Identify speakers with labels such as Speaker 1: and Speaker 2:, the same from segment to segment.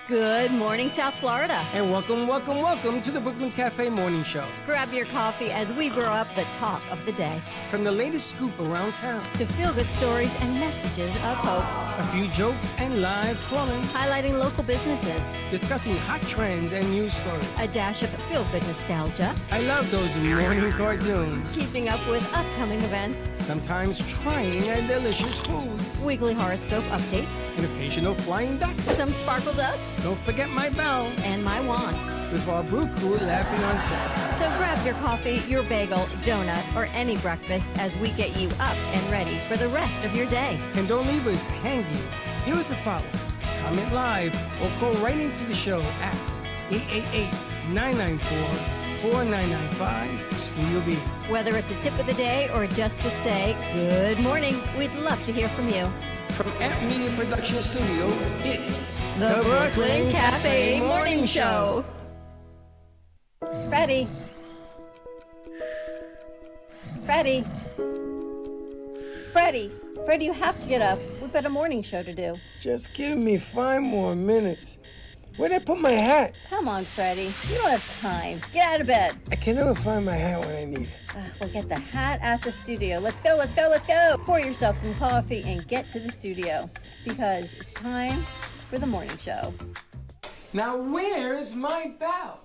Speaker 1: Good morning, South Florida.
Speaker 2: And welcome to the Brooklyn Cafe Morning Show.
Speaker 1: Grab your coffee as we brew up the talk of the day.
Speaker 2: From the latest scoop around town
Speaker 1: to feel-good stories and messages of hope.
Speaker 2: A few jokes and live calling.
Speaker 1: Highlighting local businesses.
Speaker 2: Discussing hot trends and news stories.
Speaker 1: A dash of feel-good nostalgia.
Speaker 2: I love those morning cartoons.
Speaker 1: Keeping up with upcoming events.
Speaker 2: Sometimes trying and delicious foods.
Speaker 1: Weekly horoscope updates.
Speaker 2: An occasional flying duck.
Speaker 1: Some sparkle dust.
Speaker 2: Don't forget my bell.
Speaker 1: And my wand.
Speaker 2: With our brew crew laughing on set.
Speaker 1: So grab your coffee, your bagel, donut, or any breakfast as we get you up and ready for the rest of your day.
Speaker 2: And don't leave us hanging. Give us a follow. Comment live or call right into the show at 888-994-4995 Studio B.
Speaker 1: Whether it's a tip of the day or just to say good morning, we'd love to hear from you.
Speaker 2: From Amp Media Production Studio, it's
Speaker 1: the Brooklyn Cafe Morning Show. Freddie, you have to get up. We've got a morning show to do.
Speaker 2: Just give me 5 more minutes. Where'd I put my hat?
Speaker 1: Come on, Freddie. You don't have time. Get out of bed.
Speaker 2: I can never find my hat when I need it.
Speaker 1: We'll get the hat at the studio. Let's go. Pour yourself some coffee and get to the studio because it's time for the morning show.
Speaker 2: Now, where's my bell?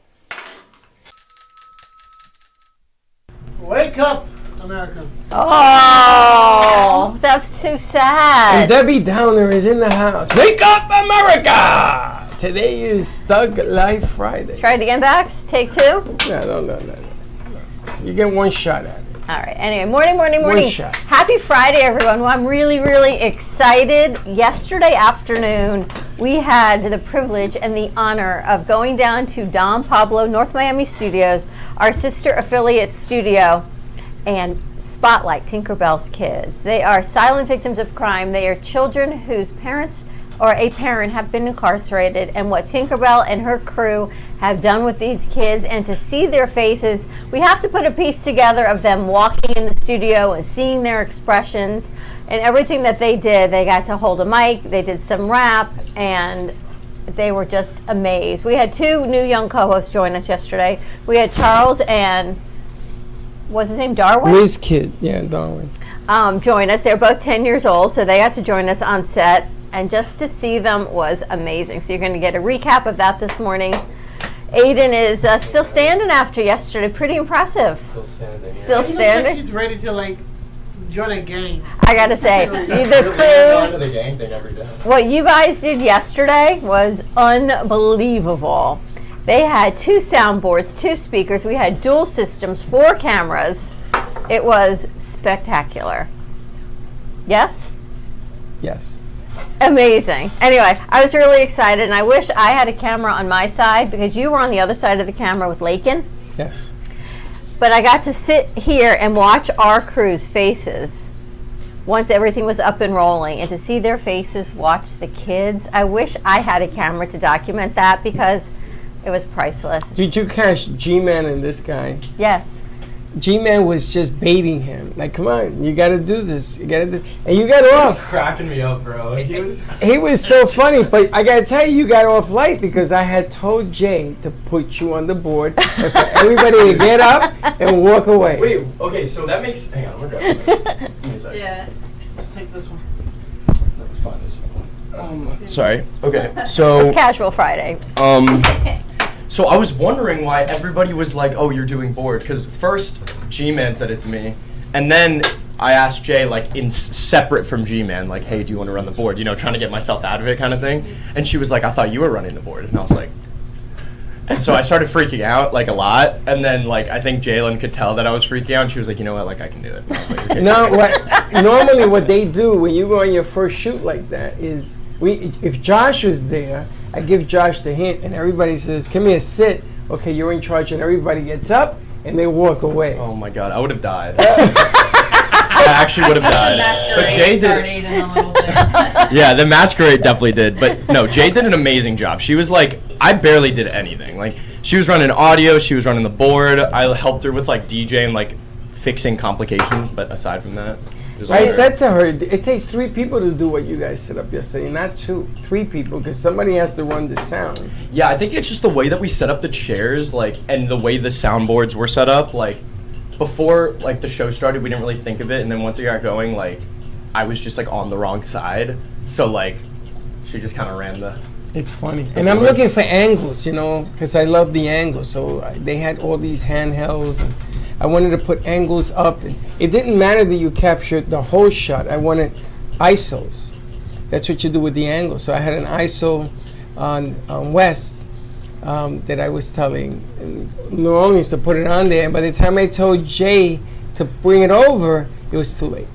Speaker 3: Wake up, America.
Speaker 1: Oh, that's too sad.
Speaker 2: And Debbie Downer is in the house. Wake up, America! Today is Thug Life Friday.
Speaker 1: Try it again, Dax. Take 2?
Speaker 2: No. You get one shot at it.
Speaker 1: All right. Anyway, morning.
Speaker 2: One shot.
Speaker 1: Happy Friday, everyone. Well, I'm really excited. Yesterday afternoon, we had the privilege and the honor of going down to Don Pablo, North Miami Studios, our sister affiliate studio, and spotlight TinkerBell's kids. They are silent victims of crime. They are children whose parents or a parent have been incarcerated, and what TinkerBell and her crew have done with these kids, and to see their faces, we have to put a piece together of them walking in the studio and seeing their expressions and everything that they did. They got to hold a mic, they did some rap, and they were just amazed. We had 2 new young co-hosts join us yesterday. We had Charles and, what's his name, Darwin?
Speaker 2: Liz Kid, yeah, Darwin.
Speaker 1: Join us. They're both 10 years old, so they got to join us on set. And just to see them was amazing. So you're going to get a recap of that this morning. Aiden is still standing after yesterday. Pretty impressive.
Speaker 3: Still standing. Yeah.
Speaker 1: Still
Speaker 3: He looks
Speaker 1: standing.
Speaker 3: like he's ready to join a gang.
Speaker 1: I got to say, the
Speaker 3: crew. The gang thing every day.
Speaker 1: What you guys did yesterday was unbelievable. They had 2 soundboards, 2 speakers. We had dual systems, 4 cameras. It was spectacular. Yes?
Speaker 2: Yes.
Speaker 1: Amazing. Anyway, I was really excited, and I wish I had a camera on my side because you were on the other side of the camera with Lakin.
Speaker 2: Yes.
Speaker 1: But I got to sit here and watch our crew's faces once everything was up and rolling, and to see their faces, watch the kids. I wish I had a camera to document that because it was priceless.
Speaker 2: Did you catch G-Man and this guy?
Speaker 1: Yes.
Speaker 2: G-Man was just baiting him. Like, come on, you got to do this. You got to do. And you got off.
Speaker 4: Cracking me up, bro.
Speaker 2: He was so funny, but I got to tell you got off light because I had told Jay to put you on the board and for everybody to get up and walk away.
Speaker 4: Wait, okay, so that makes. Hang on, we're good. Give me a second.
Speaker 1: Yeah.
Speaker 3: Just take this one.
Speaker 4: That was fine. Sorry. Okay, so.
Speaker 1: It's Casual Friday.
Speaker 4: So I was wondering why everybody was like, "Oh, you're doing board," because first G-Man said it to me, and then I asked Jay, like, separate from G-Man, like, "Hey, do you want to run the board?" You know, trying to get myself out of it, kind of thing. And she was like, "I thought you were running the board," and I was like, and so I started freaking out like a lot, and then like I think Jalen could tell that I was freaking out, and she was like, "You know what? Like I can do it." And I was like, "Okay."
Speaker 2: No, normally what they do when you go on your first shoot like that is if Josh was there, I give Josh the hint, and everybody says, "Come here, sit." Okay, you're in charge, and everybody gets up and they walk away.
Speaker 4: Oh my God, I would have died. I actually would have died. But Jay did.
Speaker 5: In a little bit.
Speaker 4: Yeah, the masquerade definitely did. But no, Jay did an amazing job. She was like, I barely did anything. Like, she was running audio, she was running the board. I helped her with like DJ and like fixing complications. But aside from that,
Speaker 2: I said to her, it takes 3 people to do what you guys set up yesterday, not 2. 3 people, because somebody has to run the sound.
Speaker 4: Yeah, I think it's just the way that we set up the chairs, like, and the way the soundboards were set up. Like, before, like, the show started, we didn't really think of it, and then once it got going, like, I was just, like, on the wrong side. So, like, she just kind of ran the...
Speaker 2: It's funny. And I'm looking for angles, because I love the angles. So they had all these handhelds, and I wanted to put angles up. And it didn't matter that you captured the whole shot. I wanted ISOs. That's what you do with the angle. So I had an ISO on West that I was telling New Orleans to put it on there. And by the time I told Jay to bring it over, it was too late.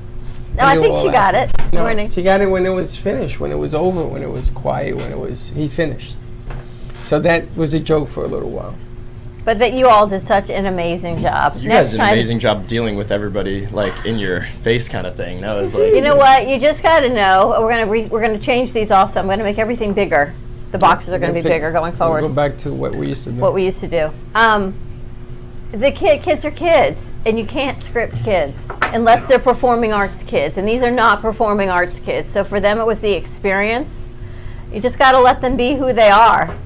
Speaker 1: No, I think she got it.
Speaker 2: No,
Speaker 1: Morning.
Speaker 2: she got it when it was finished, when it was over, when it was quiet, he finished. So that was a joke for a little while.
Speaker 1: But that you all did such an amazing job.
Speaker 4: You guys did an amazing job dealing with everybody, like, in your face kind of thing. That was like...
Speaker 1: You know what? You just got to know. We're gonna change these also. I'm going to make everything bigger. The boxes are going to be bigger going forward.
Speaker 2: We'll go back to what we used to do.
Speaker 1: What we used to do. The kids are kids, and you can't script kids unless they're performing arts kids, and these are not performing arts kids. So for them, it was the experience. You just got to let them be who they are,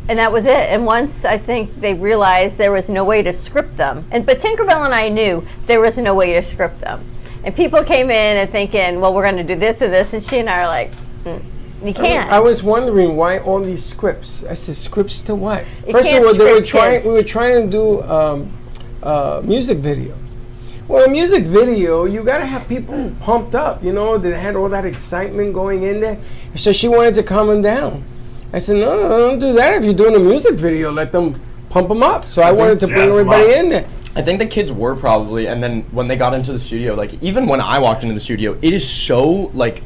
Speaker 1: and that was it. And once I think they realized there was no way to script them, but TinkerBell and I knew there was no way to script them. And people came in and thinking, well, we're going to do this and this, and she and I are like, you can't.
Speaker 2: I was wondering why all these scripts. I said, scripts to what?
Speaker 1: You
Speaker 2: First of
Speaker 1: can't
Speaker 2: all,
Speaker 1: script
Speaker 2: we were trying to do music video. Well, a music video, you got to have people pumped up, that had all that excitement going in there. So she wanted to calm them down. I said, no, don't do that. If you're doing a music video, let them pump them up. So I wanted to bring everybody in there.
Speaker 4: I think the kids were probably, and then when they got into the studio, like, even when I walked into the studio, it is so, like,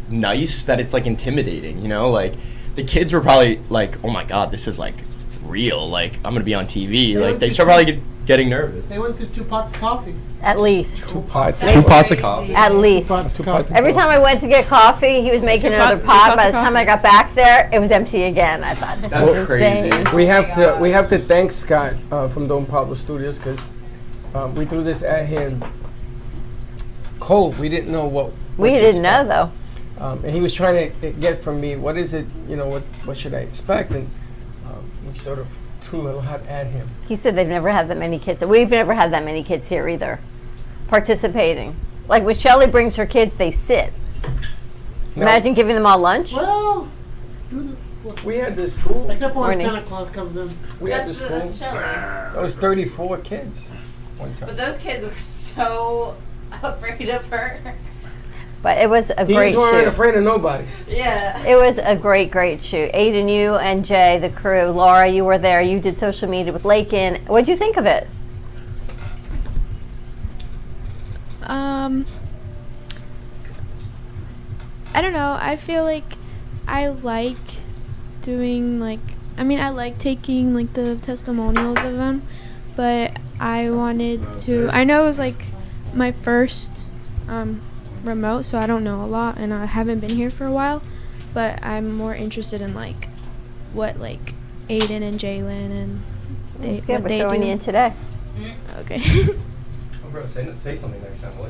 Speaker 4: nice that it's, like, intimidating, like, the kids were probably like, oh my god, this is, like, real, like, I'm gonna be on TV, like, they start probably getting nervous.
Speaker 3: They went through 2 pots of coffee.
Speaker 1: At least.
Speaker 2: 2 pots.
Speaker 4: 2 pots of coffee.
Speaker 1: At least.
Speaker 2: 2 pots of
Speaker 1: Every time I went to get coffee, he was making another pot. By the time I got back there, it was empty again. I thought, this is
Speaker 4: crazy.
Speaker 1: insane.
Speaker 2: We have to thank Scott from Don Pablo Studios, because we threw this at him cold. We didn't know what
Speaker 1: We
Speaker 2: to
Speaker 1: didn't
Speaker 2: expect.
Speaker 1: know, though.
Speaker 2: And he was trying to get from me, what is it, what should I expect? And we sort of threw a lot at him.
Speaker 1: He said they've never had that many kids. We've never had that many kids here either, participating. Like when Shelly brings her kids, they sit.
Speaker 2: No.
Speaker 1: Imagine giving them all lunch.
Speaker 3: Well,
Speaker 2: We had this school.
Speaker 3: except for when
Speaker 1: Morning.
Speaker 3: Santa Claus comes in.
Speaker 2: We had this school. That was 34 kids one time.
Speaker 5: But those kids were so afraid of her.
Speaker 1: But it was a great
Speaker 2: These weren't
Speaker 1: shoot.
Speaker 2: afraid of nobody.
Speaker 5: Yeah.
Speaker 1: It was a great shoot. Aiden, you and Jay, the crew. Laura, you were there. You did social media with Lakin. What'd you think of it?
Speaker 6: I don't know. I feel like I like doing I like taking like the testimonials of them, but I wanted to. I know it was like my first remote, so I don't know a lot, and I haven't been here for a while, but I'm more interested in like what like Aiden and Jalen and
Speaker 1: Yeah,
Speaker 6: what
Speaker 1: we're
Speaker 6: they
Speaker 1: throwing
Speaker 6: do.
Speaker 1: you in today.
Speaker 6: Okay.
Speaker 4: Oh, bro, say something next time, will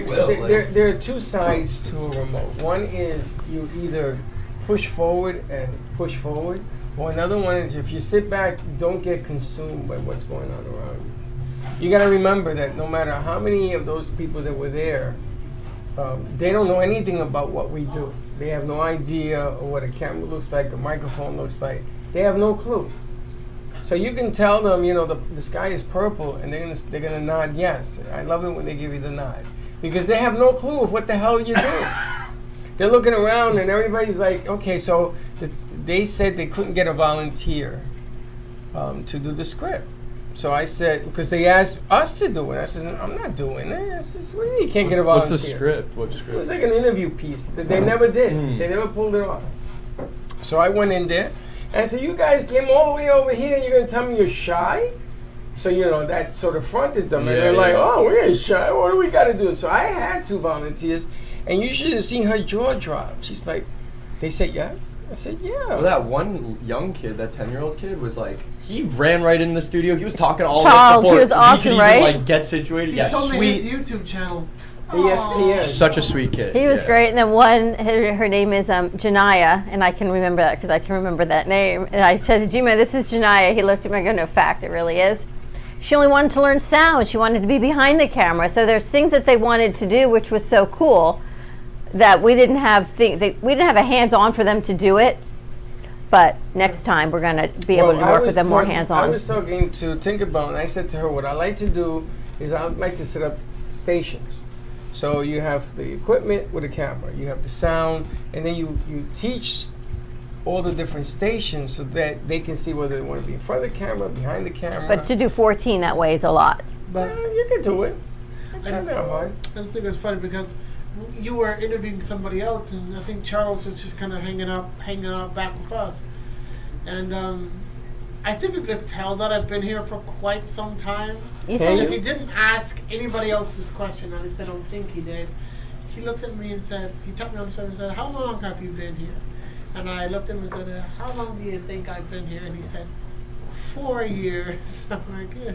Speaker 2: Well, there are 2 sides to a remote. One is you either push forward, or another one is if you sit back, don't get consumed by what's going on around you. You got to remember that no matter how many of those people that were there, they don't know anything about what we do. They have no idea of what a camera looks like, a microphone looks like. They have no clue. So you can tell them, the sky is purple, and they're gonna nod yes. I love it when they give you the nod, because they have no clue of what the hell you're doing. They're looking around, and everybody's like, okay, so they said they couldn't get a volunteer to do the script. So I said, because they asked us to do it. I said, I'm not doing it. I said, what do you mean you can't get a volunteer?
Speaker 4: What's the script? What
Speaker 2: It
Speaker 4: script?
Speaker 2: was like an interview piece that they never did. They never pulled it off. So I went in there, and I said, you guys came all the way over here, and you're going to tell me you're shy? So, that sort of fronted them. And they're like, oh, we ain't shy. What do we got to do? So I had 2 volunteers, and you should have seen her jaw drop. She's like, they said yes? I said, yeah.
Speaker 4: Well, that one young kid, that 10-year-old kid, was like, he ran right in the studio. He was talking all
Speaker 1: Charles,
Speaker 4: this before
Speaker 1: he was awesome,
Speaker 4: he could
Speaker 1: right?
Speaker 4: even like get situated.
Speaker 3: He
Speaker 4: Yeah,
Speaker 3: showed me his
Speaker 4: sweet.
Speaker 3: YouTube channel.
Speaker 2: ESPN.
Speaker 4: Such a sweet kid.
Speaker 1: He was
Speaker 4: yeah.
Speaker 1: great, and then one, her name is Janaya, and I can remember that because I can remember that name. And I said to G-Man, "This is Janaya." He looked at me and go, "No, fact, it really is." She only wanted to learn sound. She wanted to be behind the camera. So there's things that they wanted to do, which was so cool, that we didn't have we didn't have a hands-on for them to do it. But next time we're gonna be able to work with them more hands-on.
Speaker 2: I was talking to TinkerBell, and I said to her, what I like to do is I would like to set up stations. So you have the equipment with a camera, you have the sound, and then you teach all the different stations so that they can see whether they want to be in front of the camera, behind the camera.
Speaker 1: But to do 14 that way is a lot.
Speaker 3: But
Speaker 2: You can do it. It's not that hard.
Speaker 3: I think it's funny because you were interviewing somebody else, and I think Charles was just kind of hanging out back with us. And I think you could tell that I've been here for quite some time.
Speaker 1: You
Speaker 2: Can
Speaker 3: Because
Speaker 2: you?
Speaker 3: he didn't ask anybody else's question, at least I don't think he did. He looked at me and said, he tapped me on the shoulder and said, "How long have you been here?" And I looked at him and said, "How long do you think I've been here?" And he said, 4 years. I'm like, yeah.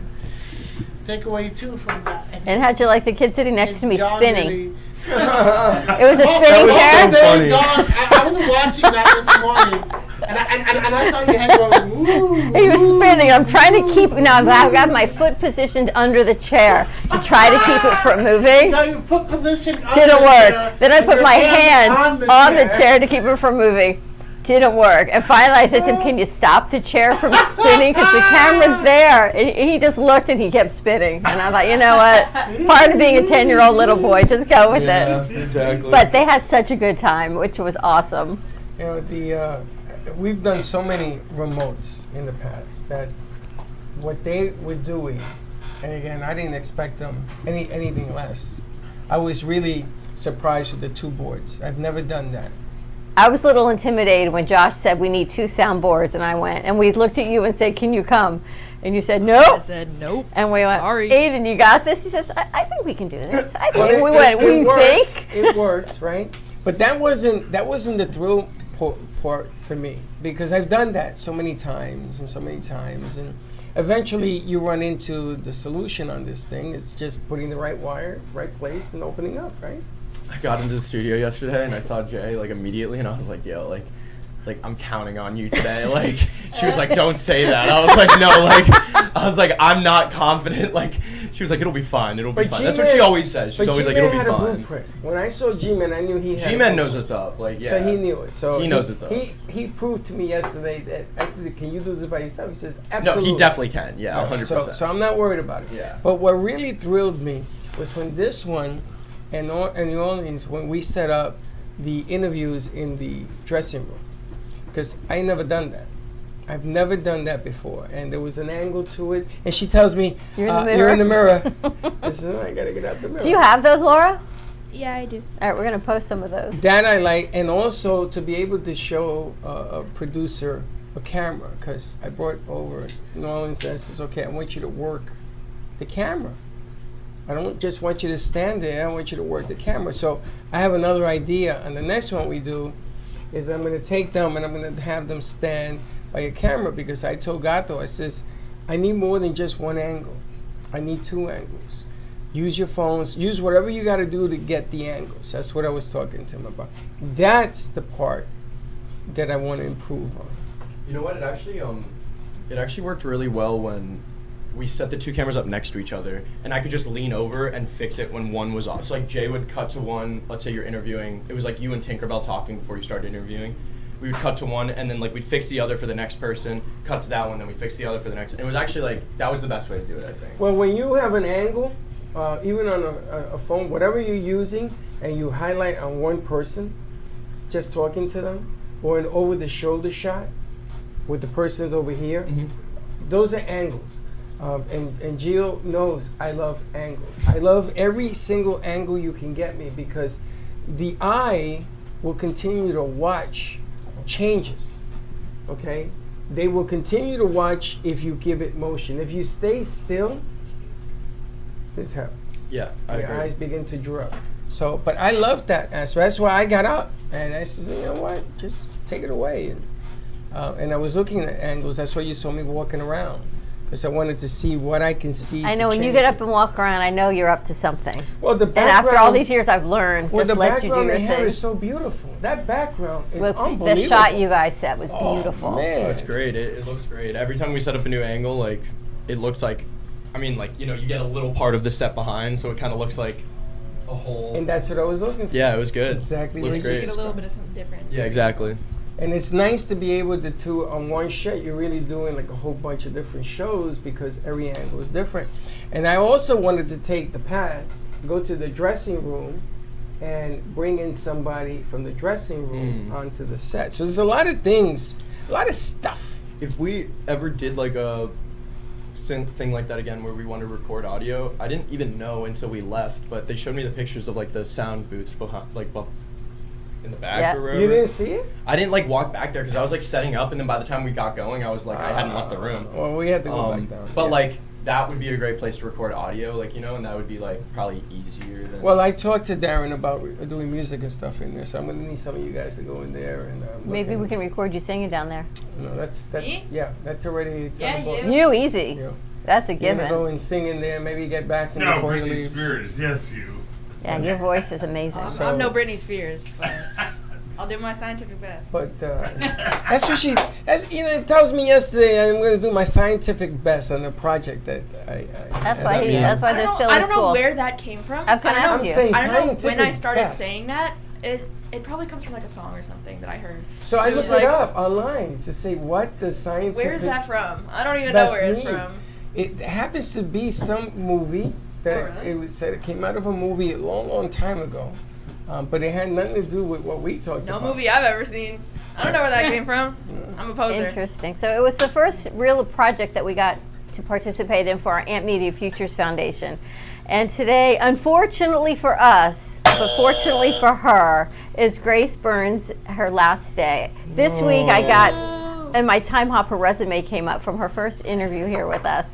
Speaker 3: Take away 2 from that.
Speaker 1: And how'd you like the kid sitting next to me
Speaker 3: John
Speaker 1: spinning?
Speaker 3: really-
Speaker 1: It was a
Speaker 3: Oh,
Speaker 1: spinning
Speaker 4: was
Speaker 1: chair.
Speaker 4: so funny.
Speaker 3: Don, I wasn't watching that this morning, and I saw your head going, "Ooh."
Speaker 1: He was spinning. I'm trying to keep. Now I've got my foot positioned under the chair to try to keep it from moving.
Speaker 3: Now your foot position
Speaker 1: Didn't work. Then I put my hand on the chair to keep it from moving. Didn't work. And finally I said to him, "Can you stop the chair from spinning? Because the camera's there." And he just looked and he kept spinning. And I thought, you know what? It's part of being a 10-year-old little boy. Just go with
Speaker 4: Yeah,
Speaker 1: it.
Speaker 4: exactly.
Speaker 1: But they had such a good time, which was awesome.
Speaker 2: You know, we've done so many remotes in the past that what they were doing, and again, I didn't expect them anything less. I was really surprised with the 2 boards. I've never done that.
Speaker 1: I was a little intimidated when Josh said we need 2 soundboards, and I went. And we looked at you and said, "Can you come?" And you said, "Nope."
Speaker 7: I said nope.
Speaker 1: And we went,
Speaker 7: Sorry.
Speaker 1: "Aiden, you got this?" He says, I think we can do this. I think."
Speaker 2: Well,
Speaker 1: we went, "We
Speaker 2: works.
Speaker 1: think?"
Speaker 2: It works, right? But that wasn't the thrill part for me, because I've done that so many times, and eventually you run into the solution on this thing. It's just putting the right wire, right place, and opening up, right?
Speaker 4: I got into the studio yesterday and I saw Jay like immediately and I was like, "Yo, like I'm counting on you today." Like she was like, "Don't say that." I was like, "No, I'm not confident." Like she was like, "It'll be fine. It'll be
Speaker 2: But
Speaker 4: fine." That's what she
Speaker 2: G-Man-
Speaker 4: always says. She's
Speaker 2: But
Speaker 4: always like,
Speaker 2: G-Man
Speaker 4: "It'll be
Speaker 2: had a
Speaker 4: fine."
Speaker 2: blueprint. When I saw G-Man, I knew he had.
Speaker 4: G-Man
Speaker 2: a
Speaker 4: knows
Speaker 2: blueprint.
Speaker 4: what's up. Like yeah.
Speaker 2: So he knew it. So
Speaker 4: He knows what's up.
Speaker 2: He proved to me yesterday that I said, "Can you do this by yourself?" He says,
Speaker 4: No,
Speaker 2: "Absolutely."
Speaker 4: he definitely can. Yeah,
Speaker 2: Right.
Speaker 4: 100%.
Speaker 2: So I'm not worried about it.
Speaker 4: Yeah.
Speaker 2: But what really thrilled me was when this one, in New Orleans, when we set up the interviews in the dressing room, because I never done that. I've never done that before, and there was an angle to it. And she tells me,
Speaker 1: You're in the
Speaker 2: "You're in the
Speaker 1: mirror."
Speaker 2: mirror." I said, "Oh, I gotta get out the mirror."
Speaker 1: Do you have those, Laura?
Speaker 6: Yeah, I do.
Speaker 1: All right, we're going to post some of those.
Speaker 2: That I like, and also to be able to show a producer a camera, because I brought over New Orleans and says, "Okay, I want you to work the camera. I don't just want you to stand there. I want you to work the camera." So I have another idea, and the next one we do is I'm going to take them and I'm going to have them stand by a camera, because I told Gato, I says, "I need more than just one angle. I need 2 angles. Use your phones. Use whatever you got to do to get the angles." That's what I was talking to him about. That's the part that I want to improve on.
Speaker 4: You know what? It actually worked really well when we set the 2 cameras up next to each other, and I could just lean over and fix it when one was off. So like Jay would cut to one. Let's say you're interviewing. It was like you and TinkerBell talking before you started interviewing. We would cut to one, and then like we'd fix the other for the next person. Cut to that one, then we fix the other for the next. And it was actually like that was the best way to do it, I think.
Speaker 2: Well, when you have an angle, even on a phone, whatever you're using, and you highlight on one person, just talking to them, or an over-the-shoulder shot with the person's over here, those are angles. And Gio knows I love angles. I love every single angle you can get me, because the eye will continue to watch changes, okay? They will continue to watch if you give it motion. If you stay still, this happens.
Speaker 4: Yeah, I
Speaker 2: Your
Speaker 4: agree.
Speaker 2: eyes begin to droop. So, but I love that aspect. That's why I got up and I said, you know what, just take it away. And I was looking at angles. That's why you saw me walking around, because I wanted to see what I can see.
Speaker 1: I know when you get up and walk around, I know you're up to something.
Speaker 2: Well, the
Speaker 1: And
Speaker 2: background.
Speaker 1: after all these years, I've learned
Speaker 2: well,
Speaker 1: just
Speaker 2: the
Speaker 1: let you do
Speaker 2: background
Speaker 1: your
Speaker 2: they have
Speaker 1: thing.
Speaker 2: is so beautiful. That background is
Speaker 1: With
Speaker 2: unbelievable.
Speaker 1: the shot you guys set was
Speaker 2: Oh,
Speaker 1: beautiful.
Speaker 2: man.
Speaker 4: Oh, it's great. It looks great. Every time we set up a new angle, like, it looks like, I mean, like, you know, you get a little part of the set behind, so it kind of looks like a whole.
Speaker 2: And that's what I was looking for.
Speaker 4: Yeah, it was good.
Speaker 2: Exactly
Speaker 4: Looks
Speaker 2: what you
Speaker 4: great.
Speaker 2: just
Speaker 7: Get a little bit of something different.
Speaker 4: Yeah, exactly.
Speaker 2: And it's nice to be able to on one shot, you're really doing like a whole bunch of different shows because every angle is different. And I also wanted to take the pad, go to the dressing room, and bring in somebody from the dressing room onto the set. So there's a lot of things, a lot of stuff.
Speaker 4: If we ever did like a thing like that again where we want to record audio, I didn't even know until we left, but they showed me the pictures of like the sound booths behind, like in the back
Speaker 1: Yeah.
Speaker 4: or wherever.
Speaker 2: You didn't see it?
Speaker 4: I didn't like walk back there because I was like setting up, and then by the time we got going, I was like I hadn't left the room.
Speaker 2: Well, we had to go back down.
Speaker 4: But
Speaker 2: yes.
Speaker 4: like that would be a great place to record audio, like, you know, and that would be like probably easier than.
Speaker 2: Well, I talked to Darren about doing music and stuff in there, so I'm gonna need some of you guys to go in there and.
Speaker 1: Maybe we can record you singing down there.
Speaker 2: No, that's
Speaker 5: Me?
Speaker 2: yeah, that's already. It's on
Speaker 5: Yeah,
Speaker 2: the books.
Speaker 5: you.
Speaker 1: You easy.
Speaker 2: Yeah.
Speaker 1: That's a
Speaker 2: You're gonna go
Speaker 1: given.
Speaker 2: and sing in there. Maybe get back some
Speaker 8: No,
Speaker 2: before he
Speaker 8: Britney
Speaker 2: leaves.
Speaker 8: Spears, yes, you.
Speaker 1: Yeah, your voice is amazing.
Speaker 2: So-
Speaker 7: I'm no Britney Spears, but I'll do my scientific best.
Speaker 2: But that's what she. That's, you know, it tells me yesterday I'm going to do my scientific best on the project that I.
Speaker 1: That's
Speaker 2: as
Speaker 1: why
Speaker 2: I
Speaker 1: he.
Speaker 2: mean.
Speaker 1: That's why they're still
Speaker 7: I
Speaker 1: in
Speaker 7: don't know
Speaker 1: school.
Speaker 7: where that came from.
Speaker 1: I was gonna
Speaker 7: don't
Speaker 1: ask
Speaker 7: know-
Speaker 1: you.
Speaker 2: saying
Speaker 7: I don't know when I
Speaker 2: scientific
Speaker 7: started
Speaker 2: best.
Speaker 7: saying that. It probably comes from like a song or something that I heard.
Speaker 2: So I
Speaker 7: It was
Speaker 2: looked it
Speaker 7: like-
Speaker 2: up online to say what the scientific.
Speaker 7: Where is that from? I don't even know
Speaker 2: best
Speaker 7: where it's
Speaker 2: mean.
Speaker 7: from.
Speaker 2: It happens to be some movie that
Speaker 7: Oh, really?
Speaker 2: it was said it came out of a movie a long, long time ago, but it had nothing to do with what we talked
Speaker 7: No
Speaker 2: about.
Speaker 7: movie I've ever seen. I don't know where that came from. I'm a poser.
Speaker 1: Interesting. So it was the first real project that we got to participate in for our Amp Media Futures Foundation. And today, unfortunately for us, but fortunately for her, is Grace Burns' her last day. This week I got, and my Time Hopper resume came up from her first interview here with us.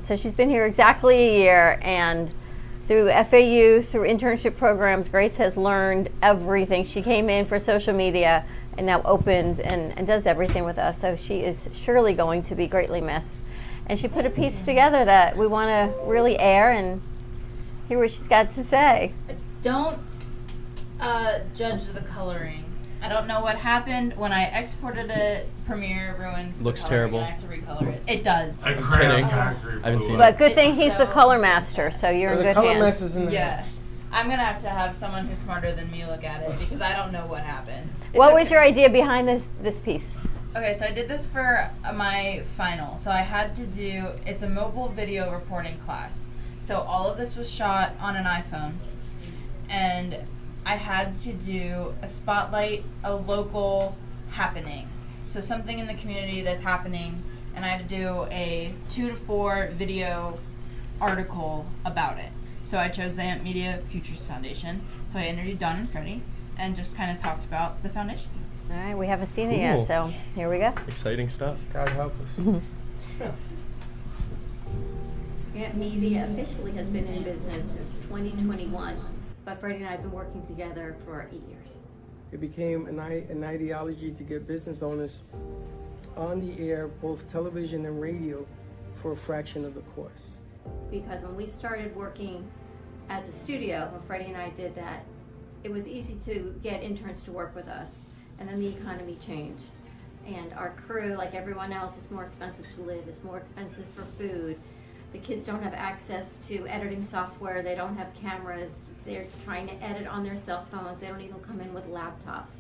Speaker 1: So she's been here exactly a year, and through FAU, through internship programs, Grace has learned everything. She came in for social media and now opens and does everything with us. So she is surely going to be greatly missed. And she put a piece together that we want to really air and hear what she's got to say.
Speaker 5: Don't judge the coloring. I don't know what happened when I exported it. Premiere ruined. the
Speaker 4: Looks
Speaker 5: coloring,
Speaker 4: terrible.
Speaker 5: and I have to recolor it. It does.
Speaker 8: I
Speaker 4: kidding.
Speaker 8: crayon concrete.
Speaker 4: I haven't
Speaker 8: blew
Speaker 4: seen
Speaker 8: up.
Speaker 1: But good thing
Speaker 5: It's
Speaker 1: he's the
Speaker 5: so
Speaker 1: color master, so you're in
Speaker 2: the
Speaker 1: good
Speaker 2: color
Speaker 1: hands.
Speaker 2: masters in the
Speaker 5: Yeah.
Speaker 2: house.
Speaker 5: I'm gonna have to have someone who's smarter than me look at it because I don't know what happened.
Speaker 1: What was
Speaker 7: okay.
Speaker 1: your idea behind this piece?
Speaker 5: Okay, so I did this for my final. So I had to do, it's a mobile video reporting class. So all of this was shot on an iPhone. And I had to do a spotlight, a local happening. So something in the community that's happening. And I had to do a 2 to 4 video article about it. So I chose the Amp Media Futures Foundation. So I interviewed Don and Freddie and just kind of talked about the foundation.
Speaker 1: All right, we haven't seen it yet,
Speaker 4: Cool.
Speaker 1: so here we go.
Speaker 4: Exciting stuff.
Speaker 2: God help us.
Speaker 1: Amp Media officially has been in business since 2021, but Freddie and I have been working together for 8 years.
Speaker 2: It became an ideology to get business owners on the air, both television and radio, for a fraction of the cost.
Speaker 1: Because when we started working as a studio, when Freddie and I did that, it was easy to get interns to work with us, and then the economy changed. And our crew, like everyone else, it's more expensive to live, it's more expensive for food. The kids don't have access to editing software, they don't have cameras, they're trying to edit on their cell phones, they don't even come in with laptops.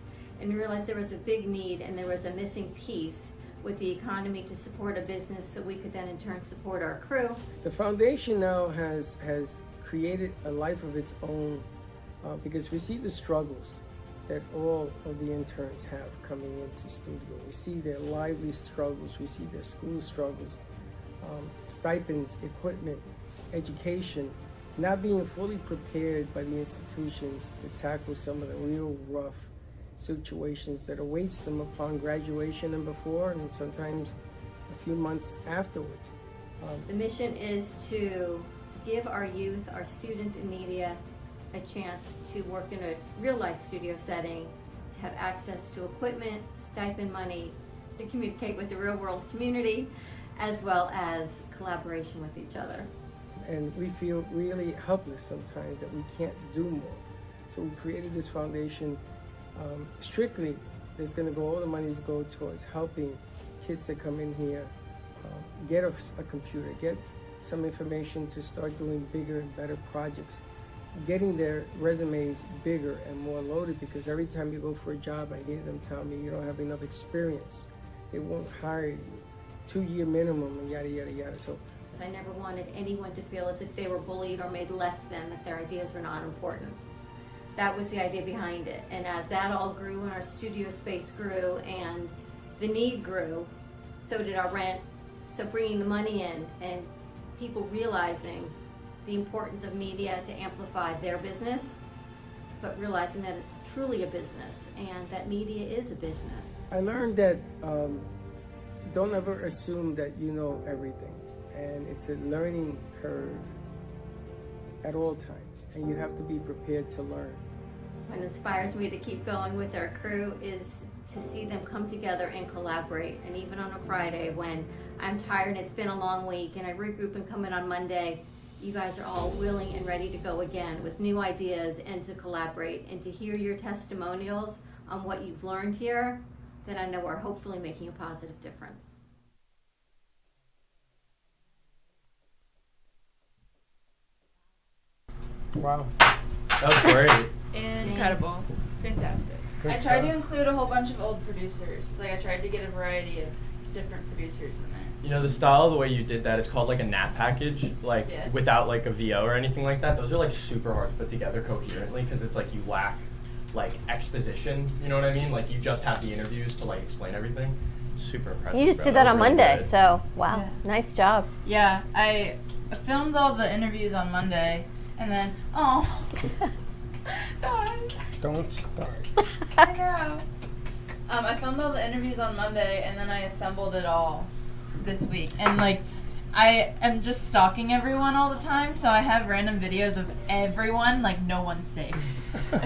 Speaker 1: And we realized there was a big need and there was a missing piece with the economy to support a business so we could then in turn support our crew.
Speaker 2: The foundation now has created a life of its own because we see the struggles that all of the interns have coming into studio. We see their lively struggles, we see their school struggles, stipends, equipment, education, not being fully prepared by the institutions to tackle some of the real rough situations that awaits them upon graduation and before, and sometimes a few months afterwards.
Speaker 1: The mission is to give our youth, our students in media, a chance to work in a real life studio setting, to have access to equipment, stipend money, to communicate with the real world community, as well as collaboration with each other.
Speaker 2: And we feel really helpless sometimes that we can't do more. So we created this foundation. Strictly, there's going to go, all the money go towards helping kids that come in here get a computer, get some information to start doing bigger and better projects, getting their resumes bigger and more loaded, because every time you go for a job, I hear them tell me you don't have enough experience. They won't hire you. 2-year minimum and yada, yada, yada. So
Speaker 1: I never wanted anyone to feel as if they were bullied or made less than, that their ideas were not important. That was the idea behind it. And as that all grew and our studio space grew and the need grew, so did our rent. So bringing the money in and people realizing the importance of media to amplify their business, but realizing that it's truly a business and that media is a business.
Speaker 2: I learned that don't ever assume that you know everything. And it's a learning curve at all times. And you have to be prepared to learn.
Speaker 1: What inspires me to keep going with our crew is to see them come together and collaborate. And even on a Friday when I'm tired and it's been a long week and I regroup and come in on Monday, you guys are all willing and ready to go again with new ideas and to collaborate and to hear your testimonials on what you've learned here that I know are hopefully making a positive difference.
Speaker 2: Wow.
Speaker 4: That was great.
Speaker 7: Incredible. Fantastic.
Speaker 2: Good
Speaker 5: I tried
Speaker 2: stuff.
Speaker 5: to include a whole bunch of old producers. Like I tried to get a variety of different producers in there.
Speaker 4: You know, the style, the way you did that is called like a nap package, like
Speaker 5: Yeah.
Speaker 4: without like a VO or anything like that. Those are like super hard to put together coherently because it's like you lack like exposition, you know what I mean? Like you just have the interviews to like explain everything. It's super impressive.
Speaker 1: You just
Speaker 4: bro.
Speaker 1: did that
Speaker 4: was
Speaker 1: on
Speaker 4: really
Speaker 1: Monday,
Speaker 4: good.
Speaker 1: so wow,
Speaker 5: Yeah.
Speaker 1: nice job.
Speaker 5: Yeah, I filmed all the interviews on Monday, and then
Speaker 2: Don't start.
Speaker 5: I know. I filmed all the interviews on Monday, and then I assembled it all this week. And like, I am just stalking everyone all the time, so I have random videos of everyone. Like, no one's safe.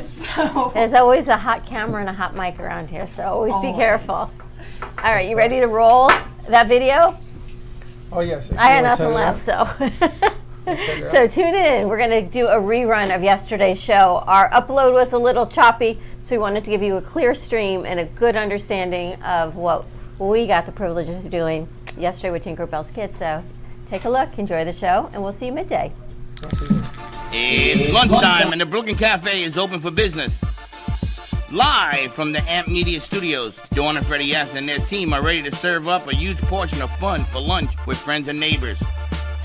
Speaker 5: So
Speaker 1: There's always a hot camera and a hot mic around here, so always be
Speaker 5: Always.
Speaker 1: careful. All right, you ready to roll that video?
Speaker 2: Oh, yes.
Speaker 1: I had
Speaker 2: You wanna
Speaker 1: nothing
Speaker 2: set it
Speaker 1: left,
Speaker 2: up?
Speaker 1: so.
Speaker 2: Set it
Speaker 1: So
Speaker 2: up?
Speaker 1: tune in. We're going to do a rerun of yesterday's show. Our upload was a little choppy, so we wanted to give you a clear stream and a good understanding of what we got the privilege of doing yesterday with TinkerBell's kids. So take a look, enjoy the show, and we'll see you midday.
Speaker 8: It's lunchtime and the Brooklyn Cafe is open for business. Live from the Amp Media Studios, Dawn and Freddie S. and their team are ready to serve up a huge portion of fun for lunch with friends and neighbors.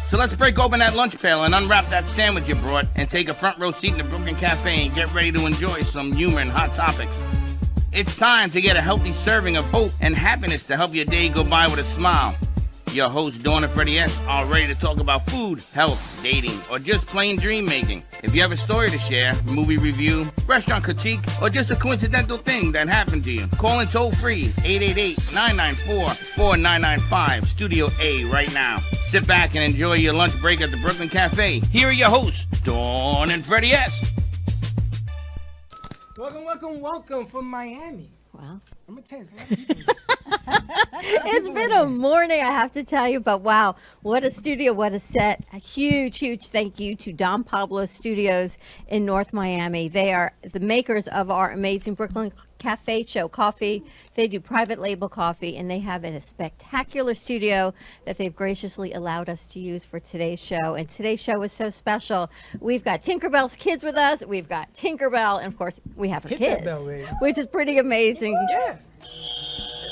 Speaker 8: So let's break open that lunch pail and unwrap that sandwich you brought and take a front row seat in the Brooklyn Cafe and get ready to enjoy some humor and hot topics. It's time to get a healthy serving of hope and happiness to help your day go by with a smile. Your hosts, Dawn and Freddie S., are ready to talk about food, health, dating, or just plain dream making. If you have a story to share, movie review, restaurant critique, or just a coincidental thing that happened to you, call in toll free 888-994-4995, Studio A right now. Sit back and enjoy your lunch break at the Brooklyn Cafe. Here are your hosts, Dawn and Freddie S.
Speaker 2: Welcome from Miami.
Speaker 1: Wow.
Speaker 2: I'm going to tell you, it's a lot of people.
Speaker 1: It's been a morning, I have to tell you, but wow, what a studio, what a set. A huge, huge thank you to Don Pablo Studios in North Miami. They are the makers of our amazing Brooklyn Cafe Show coffee. They do private label coffee, and they have a spectacular studio that they've graciously allowed us to use for today's show. And today's show is so special. We've got TinkerBell's kids with us. We've got TinkerBell, and of course, we have her
Speaker 2: Hit that
Speaker 1: kids,
Speaker 2: bell, baby.
Speaker 1: which is pretty amazing.
Speaker 2: Yeah.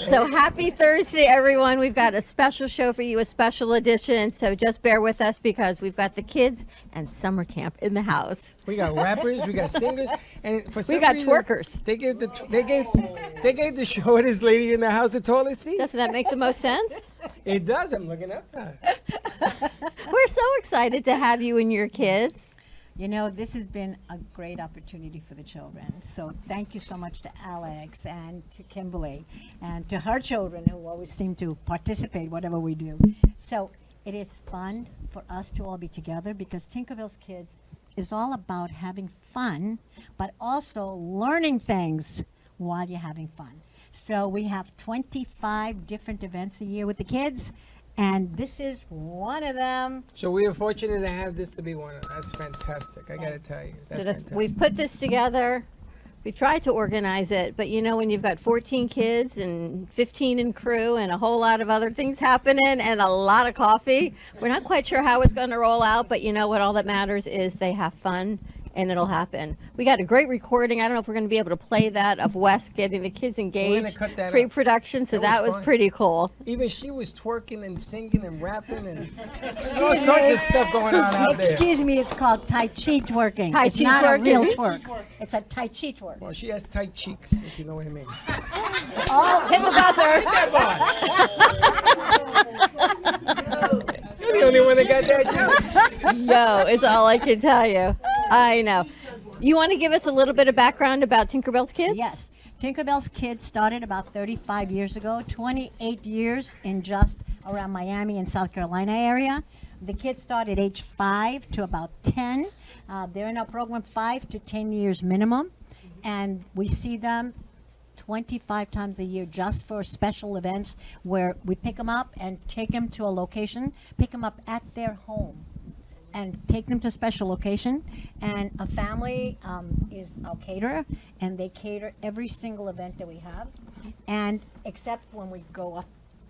Speaker 1: So happy Thursday, everyone. We've got a special show for you, a special edition. So just bear with us because we've got the kids and summer camp in the house.
Speaker 2: We got rappers, we got singers, and for some
Speaker 1: We got
Speaker 2: reason,
Speaker 1: twerkers.
Speaker 2: They gave the shortest lady in the house the tallest seat.
Speaker 1: Doesn't that make the most sense?
Speaker 2: It does. I'm looking up to her.
Speaker 1: We're so excited to have you and your kids.
Speaker 9: You know, this has been a great opportunity for the children. So thank you so much to Alex and to Kimberly and to her children who always seem to participate whatever we do. So it is fun for us to all be together because TinkerBell's kids is all about having fun, but also learning things while you're having fun. So we have 25 different events a year with the kids, and this is one of them.
Speaker 2: So we are fortunate to have this to be one of them. That's fantastic. I got to tell you. That's fantastic.
Speaker 1: We've put this together. We tried to organize it, but you know, when you've got 14 kids and 15 in crew and a whole lot of other things happening and a lot of coffee, we're not quite sure how it's going to roll out, but you know what? All that matters is they have fun and it'll happen. We got a great recording. I don't know if we're going to be able to play that of Wes getting the kids engaged,
Speaker 2: cut that up.
Speaker 1: pre-production, so that was
Speaker 2: fun.
Speaker 1: pretty cool.
Speaker 2: Even she was twerking and singing and rapping and all sorts of stuff going on out there.
Speaker 9: Excuse me, it's called Tai Chi twerking.
Speaker 1: Tai
Speaker 9: It's
Speaker 1: Chi
Speaker 9: not
Speaker 1: twerking.
Speaker 9: a real twerk. It's a Tai Chi twerk.
Speaker 2: Well, she has tight cheeks, if you know what I mean.
Speaker 1: Oh, hit the buzzer.
Speaker 2: You're the only one that got that joke.
Speaker 1: Yo, is all I can tell you. I know. You want to give us a little bit of background about TinkerBell's Kids?
Speaker 9: Yes. TinkerBell's Kids started about 35 years ago, 28 years in just around Miami and South Carolina area. The kids start at age 5 to about 10. They're in our program 5 to 10 years minimum. And we see them 25 times a year just for special events where we pick them up and take them to a location, pick them up at their home and take them to a special location. And a family is our caterer, and they cater every single event that we have. And except when we go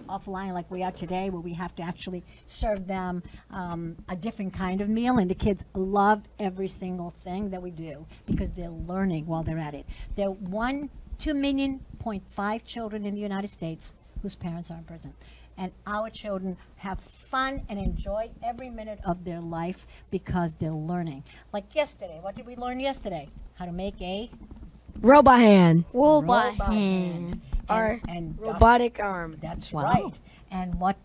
Speaker 9: offline like we are today, where we have to actually serve them a different kind of meal, and the kids love every single thing that we do because they're learning while they're at it. There are 2.5 million children in the United States whose parents aren't present. And our children have fun and enjoy every minute of their life because they're learning. Like yesterday, what did we learn yesterday? How to make a
Speaker 10: Robot hand.
Speaker 9: robot hand.
Speaker 10: Or
Speaker 9: And
Speaker 10: robotic arm.
Speaker 9: that's
Speaker 1: Wow.
Speaker 9: right. And what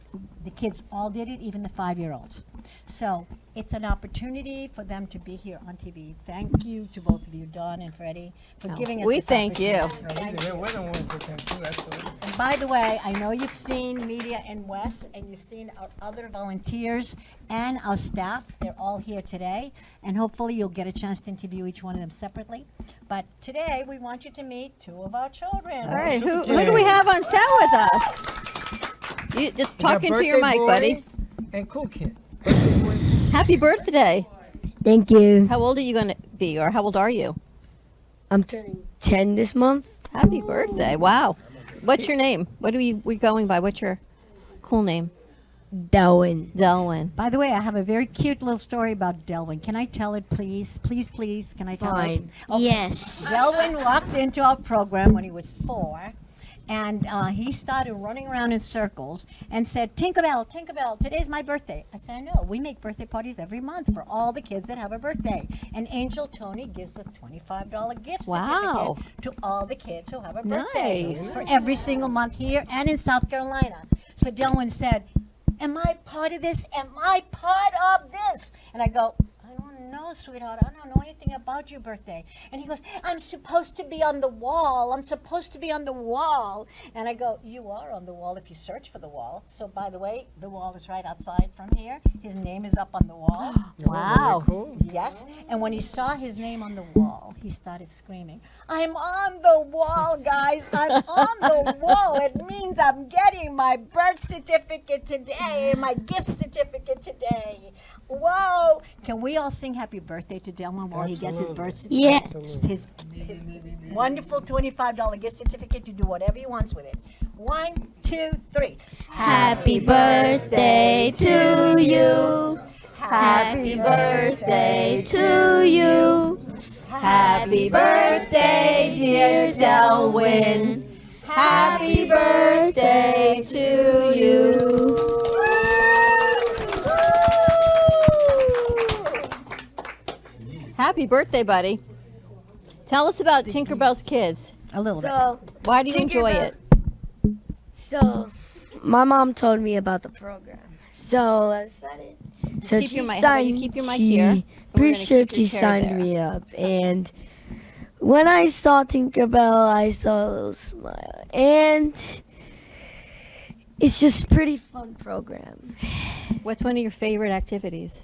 Speaker 9: the kids all did it, even the 5-year-olds. So it's an opportunity for them to be here on TV. Thank you to both of you, Dawn and Freddie, for giving us
Speaker 1: we
Speaker 9: this
Speaker 1: thank you.
Speaker 9: opportunity.
Speaker 2: There were the ones that can do that.
Speaker 9: And by the way, I know you've seen Media and Wes, and you've seen our other volunteers and our staff. They're all here today, and hopefully you'll get a chance to interview each one of them separately. But today, we want you to meet 2 of our children.
Speaker 1: All right, who do we have on set with us? You just talking to your mic, buddy.
Speaker 2: And Cool Kid.
Speaker 1: Happy birthday.
Speaker 10: Thank you.
Speaker 1: How old are you going to be, or how old are you?
Speaker 10: I'm turning 10 this month.
Speaker 1: Happy birthday. Wow. What's your name? What are we going by? What's your cool name?
Speaker 10: Darwin.
Speaker 1: Delwyn.
Speaker 9: By the way, I have a very cute little story about Delwyn. Can I tell it, please? Please, please, can I tell it?
Speaker 10: Fine.
Speaker 9: Okay.
Speaker 6: Yes.
Speaker 9: Delwyn walked into our program when he was 4, and he started running around in circles and said, "Tinkerbell, Tinkerbell, today's my birthday." I said, "I know, we make birthday parties every month for all the kids that have a birthday." And Angel Tony gives a $25 gift
Speaker 1: Wow.
Speaker 9: certificate to all the kids who have a birthday
Speaker 1: Nice.
Speaker 9: for every single month here and in South Carolina. So Delwyn said, "Am I part of this? Am I part of this?" And I go, "I don't know, sweetheart. I don't know anything about your birthday." And he goes, "I'm supposed to be on the wall. I'm supposed to be on the wall." And I go, "You are on the wall if you search for the wall." So, by the way, the wall is right outside from here. His name is up on the wall.
Speaker 1: Wow.
Speaker 2: Cool.
Speaker 9: Yes. And when he saw his name on the wall, he started screaming, "I'm on the wall, guys. I'm on the wall. It means I'm getting my birth certificate today, my gift certificate today." Whoa. Can we all sing happy birthday to Delmon while he gets his birth certificate?
Speaker 6: Yeah.
Speaker 9: His wonderful $25 gift certificate to do whatever he wants with it. 1, 2, 3.
Speaker 6: Happy birthday to you. Happy birthday to you.
Speaker 1: Happy birthday, dear Delwyn. Happy birthday to you. Happy birthday, buddy. Tell us about TinkerBell's Kids.
Speaker 9: A little bit.
Speaker 10: So,
Speaker 1: Why do you enjoy it?
Speaker 10: so my mom told me about the program. So I decided. So
Speaker 1: Keep
Speaker 10: she
Speaker 1: your mic- how about you
Speaker 10: signed.
Speaker 1: keep your mic
Speaker 10: she,
Speaker 1: here, and we're
Speaker 10: pretty
Speaker 1: gonna
Speaker 10: sure
Speaker 1: keep your
Speaker 10: she
Speaker 1: chair
Speaker 10: signed
Speaker 1: there.
Speaker 10: me up, and when I saw Tinkerbell, I saw a little smile, and it's just pretty fun program.
Speaker 1: What's one of your favorite activities?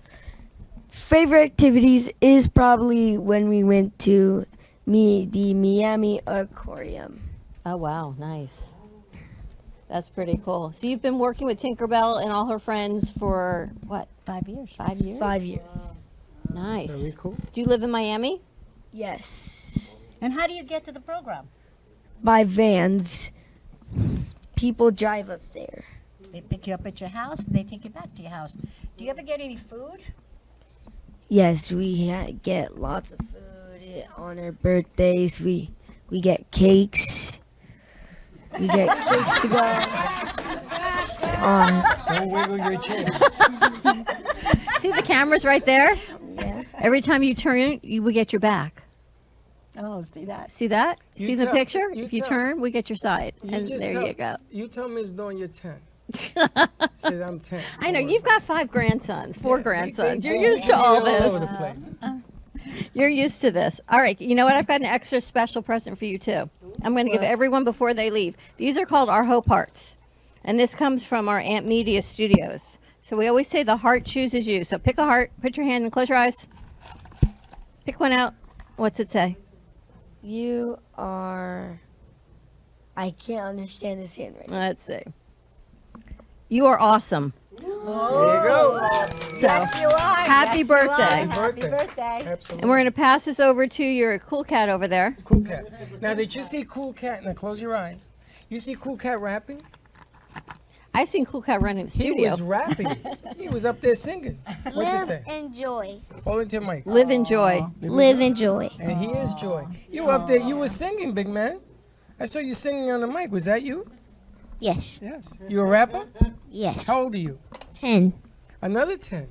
Speaker 10: favorite activities is probably when we went to the Miami Aquarium.
Speaker 1: Oh, wow. Nice. That's pretty cool. So you've been working with Tinkerbell and all her friends for, what,
Speaker 9: 5 years.
Speaker 1: 5 years?
Speaker 10: 5 years.
Speaker 1: Nice.
Speaker 2: Very cool.
Speaker 1: Do you live in Miami?
Speaker 10: Yes.
Speaker 9: And how do you get to the program?
Speaker 10: By vans. People drive us there.
Speaker 9: They pick you up at your house, and they take you back to your house. Do you ever get any food?
Speaker 10: Yes, we get lots of food on our birthdays. We get cakes. We get cakes to go on.
Speaker 2: Don't wiggle your chin.
Speaker 1: See the cameras right there?
Speaker 10: Yeah.
Speaker 1: Every time you turn, we get your back.
Speaker 9: Oh, see that?
Speaker 1: See that?
Speaker 2: You
Speaker 1: See the
Speaker 2: tell-
Speaker 1: picture?
Speaker 2: you
Speaker 1: If you
Speaker 2: tell-
Speaker 1: turn, we get your side. And
Speaker 2: just
Speaker 1: there
Speaker 2: tell-
Speaker 1: you go.
Speaker 2: You tell Ms. Dawn you're 10. Say I'm 10.
Speaker 1: I know, you've got 5 grandsons, 4 grandsons. You're
Speaker 2: They-
Speaker 1: used to
Speaker 2: they
Speaker 1: all
Speaker 2: all over
Speaker 1: this.
Speaker 2: the place.
Speaker 1: You're used to this. All right, you know what? I've got an extra special present for you, too. I'm going to give everyone before they leave. These are called our Hope Hearts. And this comes from our Amp Media Studios. So we always say the heart chooses you. So pick a heart, put your hand and close your eyes. Pick one out. What's it say?
Speaker 10: You are. I can't understand this handwriting.
Speaker 1: Let's see. You are awesome.
Speaker 2: There you go.
Speaker 1: So, happy birthday.
Speaker 9: Happy birthday.
Speaker 2: Absolutely.
Speaker 1: And we're going to pass this over to your cool cat over there.
Speaker 2: Cool Cat. Now, did you see Cool Cat? Now, close your eyes. You see Cool Cat rapping?
Speaker 1: I seen Cool Cat running the
Speaker 2: He
Speaker 1: studio.
Speaker 2: was rapping. He was up there singing. What's it say?
Speaker 10: Enjoy.
Speaker 2: Hold it to your mic.
Speaker 1: Live and joy.
Speaker 10: Live and joy.
Speaker 2: And he is joy. You were up there. You were singing, big man. I saw you singing on the mic. Was that you?
Speaker 10: Yes.
Speaker 2: Yes. You a rapper?
Speaker 10: Yes.
Speaker 2: How old are you?
Speaker 10: 10.
Speaker 2: Another 10.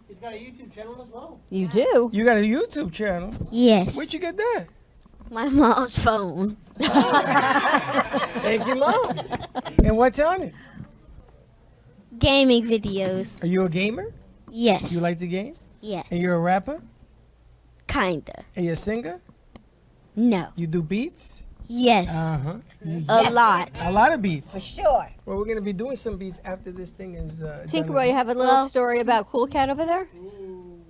Speaker 3: He's got a YouTube channel as well.
Speaker 1: You do?
Speaker 2: You got a YouTube channel.
Speaker 10: Yes.
Speaker 2: Where'd you get that?
Speaker 10: My mom's phone.
Speaker 2: Thank you, Mom. And what's on it?
Speaker 10: Gaming videos.
Speaker 2: Are you a gamer?
Speaker 10: Yes.
Speaker 2: You like to game?
Speaker 10: Yes.
Speaker 2: And you're a rapper?
Speaker 10: Kinda.
Speaker 2: And you're a singer?
Speaker 10: No.
Speaker 2: You do beats?
Speaker 10: Yes.
Speaker 2: Uh-huh.
Speaker 10: A lot.
Speaker 2: A lot of beats.
Speaker 9: For sure.
Speaker 2: Well, we're going to be doing some beats after this thing is done.
Speaker 1: Tinkerbell, you have a little
Speaker 10: Well-
Speaker 1: story about Cool Cat over there?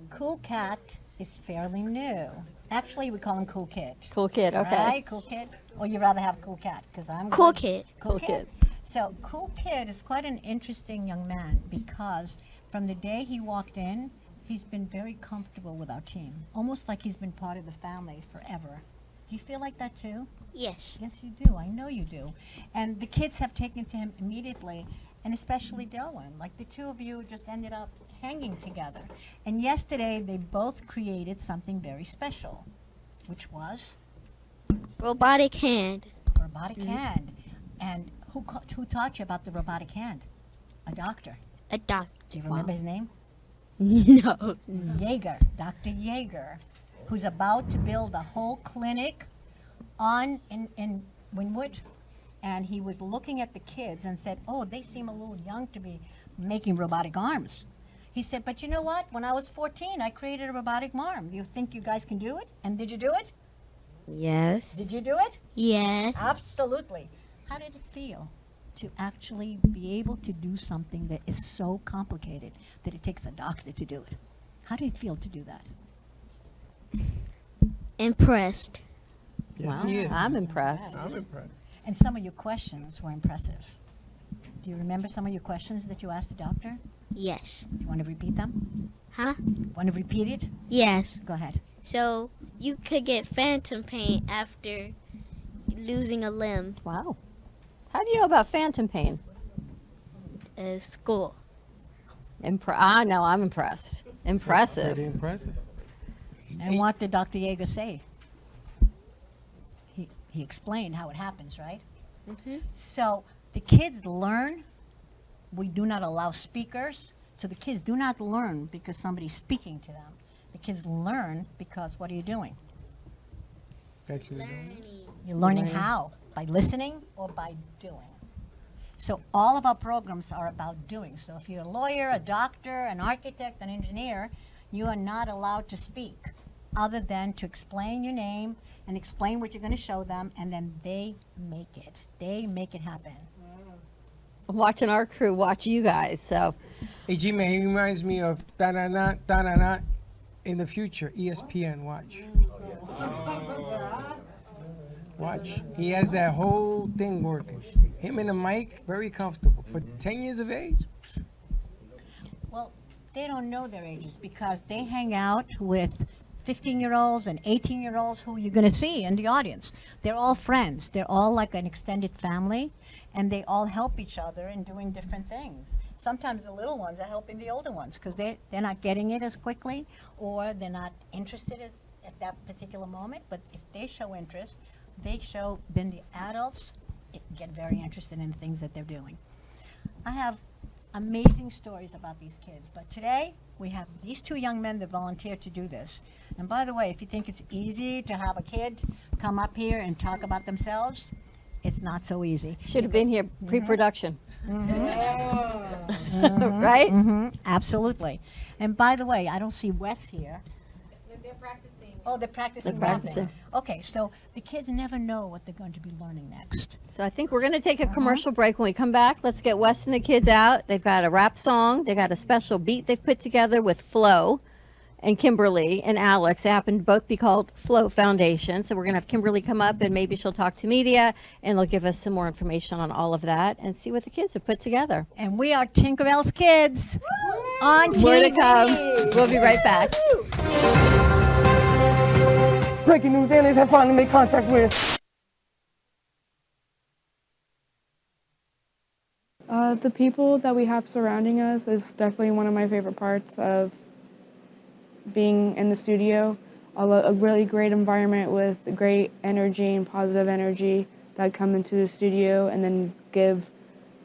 Speaker 9: Cool Cat is fairly new. Actually, we call him Cool Kid.
Speaker 1: Cool Kid, okay.
Speaker 9: Right, Cool Kid? Or you rather have Cool Cat? Because I'm
Speaker 10: Cool
Speaker 9: good.
Speaker 10: kid.
Speaker 9: Cool
Speaker 1: Cool
Speaker 9: Kid. So Cool Kid is quite an interesting young man because from the day he walked in, he's been very comfortable with our team. Almost like he's been part of the family forever. Do you feel like that too?
Speaker 10: Yes.
Speaker 9: Yes, you do. I know you do. And the kids have taken to him immediately, and especially Dylan. Like the two of you just ended up hanging together. And yesterday, they both created something very special, which was
Speaker 10: Robotic hand.
Speaker 9: robotic hand. And who taught you about the robotic hand? A doctor.
Speaker 10: A doctor.
Speaker 9: Do you remember his name?
Speaker 10: No.
Speaker 9: Yeager, Dr. Yeager, who's about to build a whole clinic in Wynwood. And he was looking at the kids and said, oh, they seem a little young to be making robotic arms. He said, but you know what? When I was 14, I created a robotic arm. You think you guys can do it? And did you do it?
Speaker 10: Yes.
Speaker 9: Did you do it?
Speaker 10: Yes.
Speaker 9: Absolutely. How did it feel to actually be able to do something that is so complicated that it takes a doctor to do it? How did it feel to do that?
Speaker 10: Impressed.
Speaker 2: Yes,
Speaker 1: Wow,
Speaker 2: he is.
Speaker 1: I'm impressed.
Speaker 2: I'm impressed.
Speaker 9: And some of your questions were impressive. Do you remember some of your questions that you asked the doctor?
Speaker 10: Yes.
Speaker 9: Do you want to repeat them?
Speaker 10: Huh?
Speaker 9: Want to repeat it?
Speaker 10: Yes.
Speaker 9: Go ahead.
Speaker 10: So you could get phantom pain after losing a limb.
Speaker 1: Wow. How do you know about phantom pain?
Speaker 10: School.
Speaker 1: No, I'm impressed. Impressive.
Speaker 2: Pretty impressive.
Speaker 9: And what did Dr. Yeager say? He explained how it happens, right?
Speaker 10: Mm-hmm.
Speaker 9: So the kids learn. We do not allow speakers. So the kids do not learn because somebody's speaking to them. The kids learn because what are you doing?
Speaker 2: Actually,
Speaker 9: You're learning how? By listening or by doing? So all of our programs are about doing. So if you're a lawyer, a doctor, an architect, an engineer, you are not allowed to speak other than to explain your name and explain what you're going to show them, and then they make it. They make it happen.
Speaker 1: I'm watching our crew watch you guys, so
Speaker 2: Hey, G-Man, he reminds me of da-na-na, da-na-na. in the future, ESPN, watch. Watch. He has that whole thing working. Him and the mic, very comfortable. For 10 years of age?
Speaker 9: Well, they don't know their ages because they hang out with 15-year-olds and 18-year-olds who you're going to see in the audience. They're all friends. They're all like an extended family, and they all help each other in doing different things. Sometimes the little ones are helping the older ones because they're not getting it as quickly, or they're not interested at that particular moment. But if they show interest, then the adults get very interested in the things that they're doing. I have amazing stories about these kids, but today we have these two young men that volunteered to do this. And by the way, if you think it's easy to have a kid come up here and talk about themselves, it's not so easy.
Speaker 1: Should have been here pre-production.
Speaker 9: Mm-hmm.
Speaker 1: Right?
Speaker 9: Mm-hmm. Absolutely. And by the way, I don't see Wes here.
Speaker 5: They're practicing.
Speaker 9: Oh, they're practicing.
Speaker 1: They're practicing.
Speaker 9: rapping. Okay, so the kids never know what they're going to be learning next.
Speaker 1: So I think we're going to take a commercial break. When we come back, let's get Wes and the kids out. They've got a rap song. They got a special beat they've put together with Flo and Kimberly and Alex. They happen to both be called Flo Foundation. So we're going to have Kimberly come up, and maybe she'll talk to media, and they'll give us some more information on all of that and see what the kids have put together.
Speaker 9: And we are TinkerBell's kids on TV.
Speaker 1: More to come. We'll be right back.
Speaker 11: Breaking news, aliens have finally made contact with.
Speaker 12: The people that we have surrounding us is definitely one of my favorite parts of being in the studio. A really great environment with great energy and positive energy that come into the studio, and then give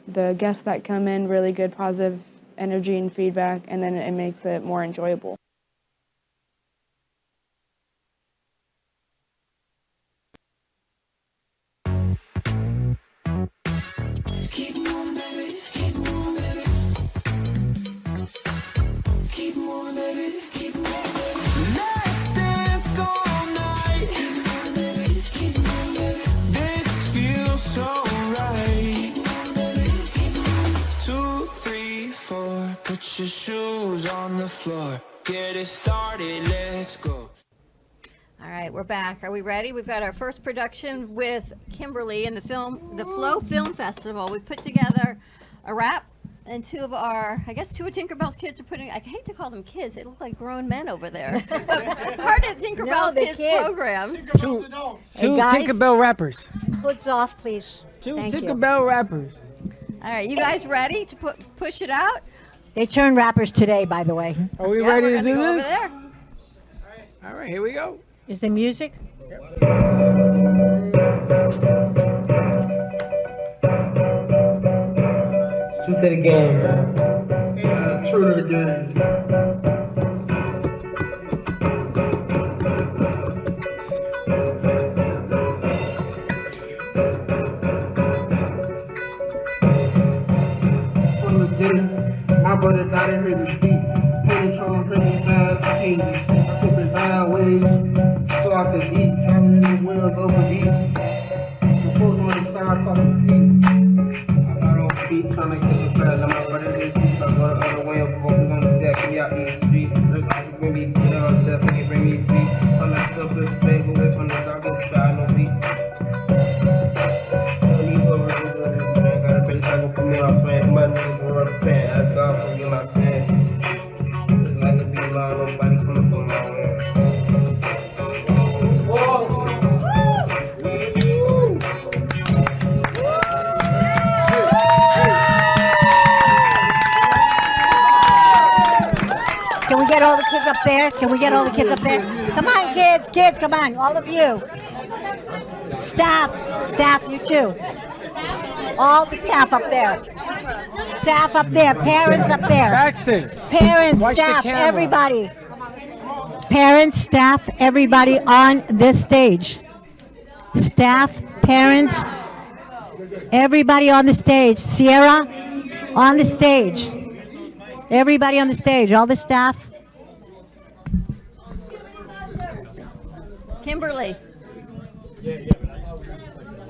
Speaker 12: the guests that come in really good positive energy and feedback, and then it makes it more enjoyable.
Speaker 13: Keep moving, baby. Keep moving, baby. Keep moving, baby. Keep moving, baby. Let's dance all night. Keep moving, baby. Keep moving, baby. This feels so right. Keep moving, baby. Keep moving. 2, 3, 4. Put your shoes on the floor. Get it started. Let's go.
Speaker 1: All right, we're back. Are we ready? We've got our first production with Kimberly in the Flo Film Festival. We put together a rap, and two of TinkerBell's kids are putting, I hate to call them kids, they look like grown men over there. Part of TinkerBell's kids programs.
Speaker 2: Two Tinkerbell rappers.
Speaker 9: Hoods off, please.
Speaker 2: Two
Speaker 9: Thank you.
Speaker 2: Tinkerbell rappers.
Speaker 1: All right, you guys ready to push it out?
Speaker 9: They turn rappers today, by the way.
Speaker 2: Are we
Speaker 1: Yeah,
Speaker 2: ready
Speaker 1: we're
Speaker 2: to
Speaker 1: gonna
Speaker 2: do
Speaker 1: go over
Speaker 2: this?
Speaker 1: there.
Speaker 2: All right, here we go.
Speaker 9: Is the music?
Speaker 11: True to the game, man.
Speaker 3: True to the game. From the day, my brother got it really deep. Penetron, pretty bad, I took it bad ways, so I could eat. Traveling in the wheels over these. The fools on the side caught the feet.
Speaker 11: I got on feet trying to get the bell. My brother is deep. I go the other way up, focus on the set. We out in the street. Look, bring me beat on the death, bring me beat. I'm like self-respect, away from the darkest sky, no beat. Don't need to worry about this, man. Got a bitch that go put me on friend. Money is the world fan. That's God for you, my friend. Like a big line, nobody coming from my way.
Speaker 9: Can we get all the kids up there? Can we get all the kids up there? Come on, kids, come on, all of you. Staff, you too. All the staff up there. Staff up there, parents up there.
Speaker 2: Paxton.
Speaker 9: Parents,
Speaker 2: Watch the
Speaker 9: staff,
Speaker 2: camera.
Speaker 9: everybody. Parents, staff, everybody on this stage. Staff, parents, everybody on the stage. Sierra, on the stage. Everybody on the stage, all the staff.
Speaker 1: Kimberly.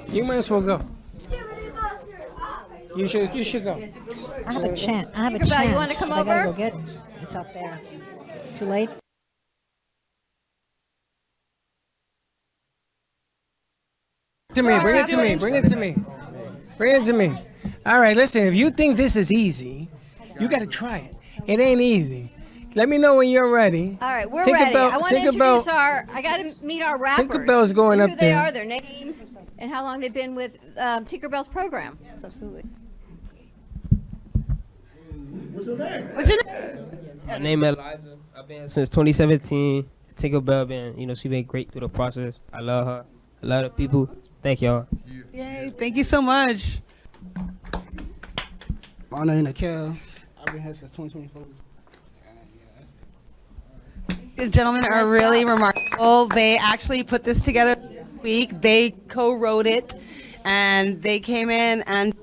Speaker 2: You might as well go. You should go.
Speaker 9: I have a chant.
Speaker 1: Tinkerbell, you wanna come
Speaker 9: I gotta
Speaker 1: over?
Speaker 9: go get it. It's up there. Too late?
Speaker 2: To me, bring it to me, bring it to me. Bring it to me. All right, listen, if you think this is easy, you got to try it. It ain't easy. Let me know when you're ready.
Speaker 1: All right, we're ready. I want to introduce I got to meet our rappers.
Speaker 2: TinkerBell's going up
Speaker 1: who
Speaker 2: there.
Speaker 1: Who they are, their names, and how long they've been with TinkerBell's program. Yes, absolutely.
Speaker 3: What's your name?
Speaker 1: What's your name?
Speaker 14: My name is Elijah. I've been since 2017. TinkerBell been, she been great through the process. I love her. I love the people. Thank y'all.
Speaker 15: Yay, thank you so much.
Speaker 16: My name is Kel. I've been here since 2024.
Speaker 15: The gentlemen are really remarkable. They actually put this together this week. They co-wrote it, and they came in and,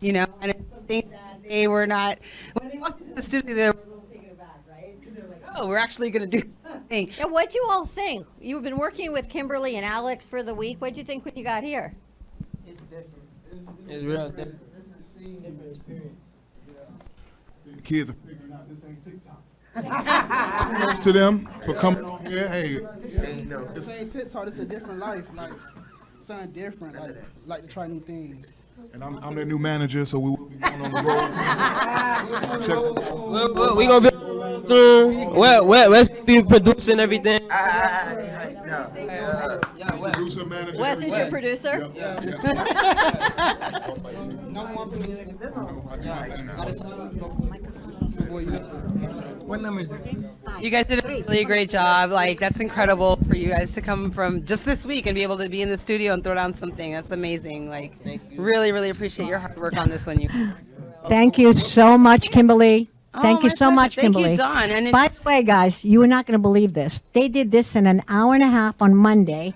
Speaker 15: and it's something that they were not, when they walked into the studio, they were a little taken aback, right? Because they were like, oh, we're actually going to do something.
Speaker 1: Yeah, what'd you all think? You've been working with Kimberly and Alex for the week. What'd you think when you got here?
Speaker 16: It's different.
Speaker 14: It's real different.
Speaker 16: Different scene, different experience.
Speaker 17: The kids are figuring out this ain't TikTok. Kudos to them for coming on here. Hey,
Speaker 16: This ain't TikTok. It's a different life. Like something different. Like to try new things.
Speaker 17: and I'm their new manager, so we will be going on the road.
Speaker 14: We gonna be soon. Wes be producing everything.
Speaker 17: Producer, manager,
Speaker 1: Wes is your producer?
Speaker 2: What number is it?
Speaker 15: You guys did a really great job. Like, that's incredible for you guys to come from just this week and be able to be in the studio and throw down something. That's amazing. Like, really, really appreciate your hard work on this one.
Speaker 9: Thank you so much, Kimberly. Thank you so much,
Speaker 15: Thank
Speaker 9: Kimberly.
Speaker 15: you, Dawn. And
Speaker 9: By the way, guys, you are not going to believe this. They did this in an hour and a half on Monday.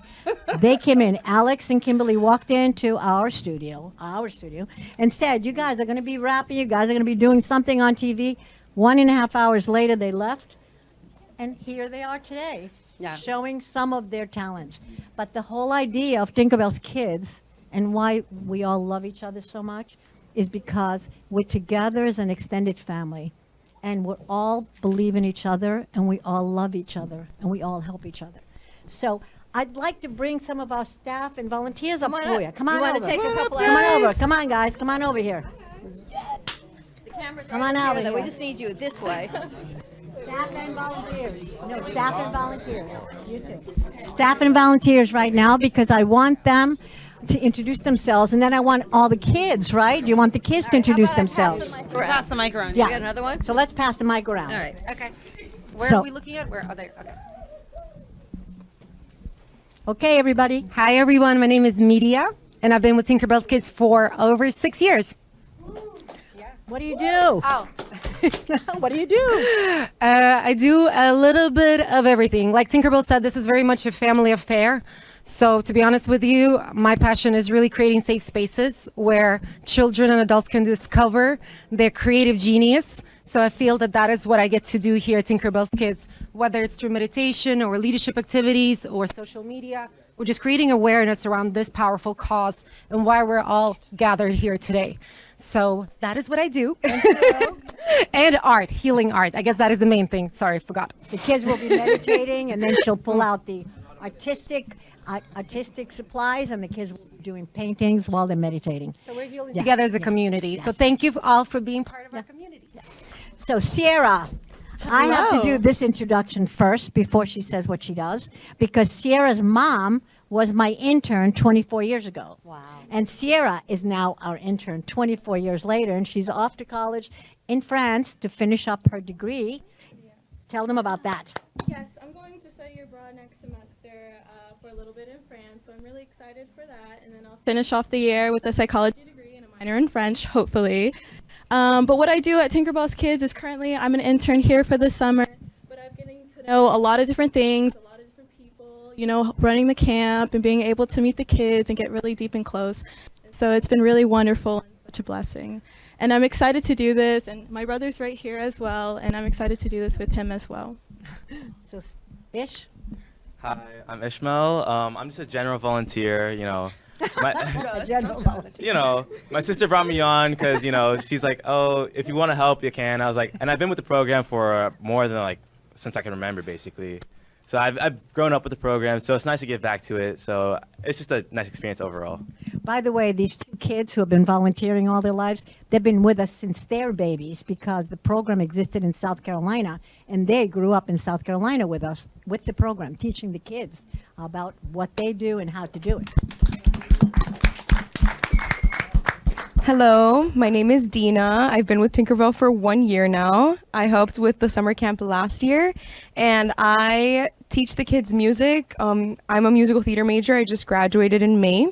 Speaker 9: They came in. Alex and Kimberly walked into our studio, and said, "You guys are going to be rapping. You guys are going to be doing something on TV." 1.5 hours later, they left, and here they are today, showing some of their talents. But the whole idea of TinkerBell's Kids and why we all love each other so much is because we're together as an extended family. And we all believe in each other, and we all love each other, and we all help each other. So I'd like to bring some of our staff and volunteers up for you. Come on over.
Speaker 1: You want to take a couple
Speaker 9: Come on
Speaker 1: hours?
Speaker 9: over. Come on, guys. Come on over here.
Speaker 1: The camera's
Speaker 9: Come
Speaker 1: right
Speaker 9: on over
Speaker 1: here, though. We
Speaker 9: here.
Speaker 1: just need you this way.
Speaker 9: Staff and volunteers. No, staff and volunteers. You too. Staff and volunteers right now, because I want them to introduce themselves, and then I want all the kids, right? You want the kids to introduce themselves.
Speaker 15: Pass the mic around.
Speaker 9: Yeah.
Speaker 15: You got another one?
Speaker 9: So let's pass the mic around.
Speaker 15: All right. Okay. Where
Speaker 9: So-
Speaker 15: are we looking at? Where are they? Okay.
Speaker 9: Okay, everybody.
Speaker 18: Hi, everyone. My name is Media, and I've been with TinkerBell's Kids for over 6 years.
Speaker 9: What do you do?
Speaker 18: Oh.
Speaker 9: What do you do?
Speaker 18: I do a little bit of everything. Like TinkerBell said, this is very much a family affair. So to be honest with you, my passion is really creating safe spaces where children and adults can discover their creative genius. So I feel that that is what I get to do here at TinkerBell's Kids, whether it's through meditation or leadership activities or social media. We're just creating awareness around this powerful cause and why we're all gathered here today. So that is what I do. And art, healing art. I guess that is the main thing. Sorry, I forgot.
Speaker 9: The kids will be meditating, and then she'll pull out the artistic supplies, and the kids will be doing paintings while they're meditating.
Speaker 18: So we're healing together as a community. So thank you all for being part of our community.
Speaker 9: So Sierra, I have to
Speaker 18: Hello.
Speaker 9: do this introduction first before she says what she does, because Sierra's mom was my intern 24 years ago. Wow. And Sierra is now our intern 24 years later, and she's off to college in France to finish up her degree. Tell them about that.
Speaker 19: Yes, I'm going to study abroad next semester for a little bit in France, so I'm really excited for that. And then I'll finish off the year with a psychology degree and a minor in French, hopefully. But what I do at TinkerBell's Kids is currently I'm an intern here for the summer, but I'm getting to know a lot of different things, a lot of different people, you know, running the camp and being able to meet the kids and get really deep and close. So it's been really wonderful and such a blessing. And I'm excited to do this, and my brother's right here as well, and I'm excited to do this with him as well.
Speaker 9: So, Ish?
Speaker 20: Hi, I'm Ishmael. I'm just a general volunteer, you know.
Speaker 9: A general volunteer.
Speaker 20: You know, my sister brought me on because, you know, she's like, oh, if you want to help, you can. I was like, and I've been with the program for more than, like, since I can remember, basically. So I've grown up with the program, so it's nice to get back to it. So it's just a nice experience overall.
Speaker 9: By the way, these two kids who have been volunteering all their lives, they've been with us since they're babies because the program existed in South Carolina, and they grew up in South Carolina with us, with the program, teaching the kids about what they do and how to do it.
Speaker 21: Hello, my name is Dina. I've been with TinkerBell for 1 year now. I helped with the summer camp last year, and I teach the kids music. I'm a musical theater major. I just graduated in May.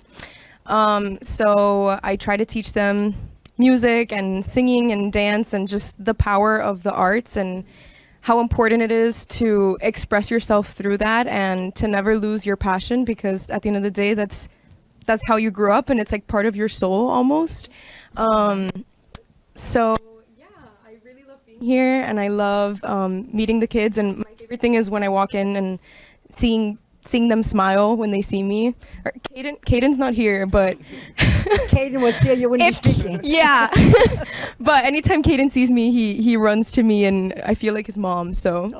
Speaker 21: So I try to teach them music and singing and dance and just the power of the arts and how important it is to express yourself through that and to never lose your passion, because at the end of the day, that's how you grew up and it's like part of your soul almost. So yeah, I really love being here and I love meeting the kids, and my favorite thing is when I walk in and seeing them smile when they see me. Or Caden's not here, but
Speaker 9: Caden will see you when you're speaking.
Speaker 21: Yeah. But anytime Caden sees me, he runs to me and I feel like his mom. So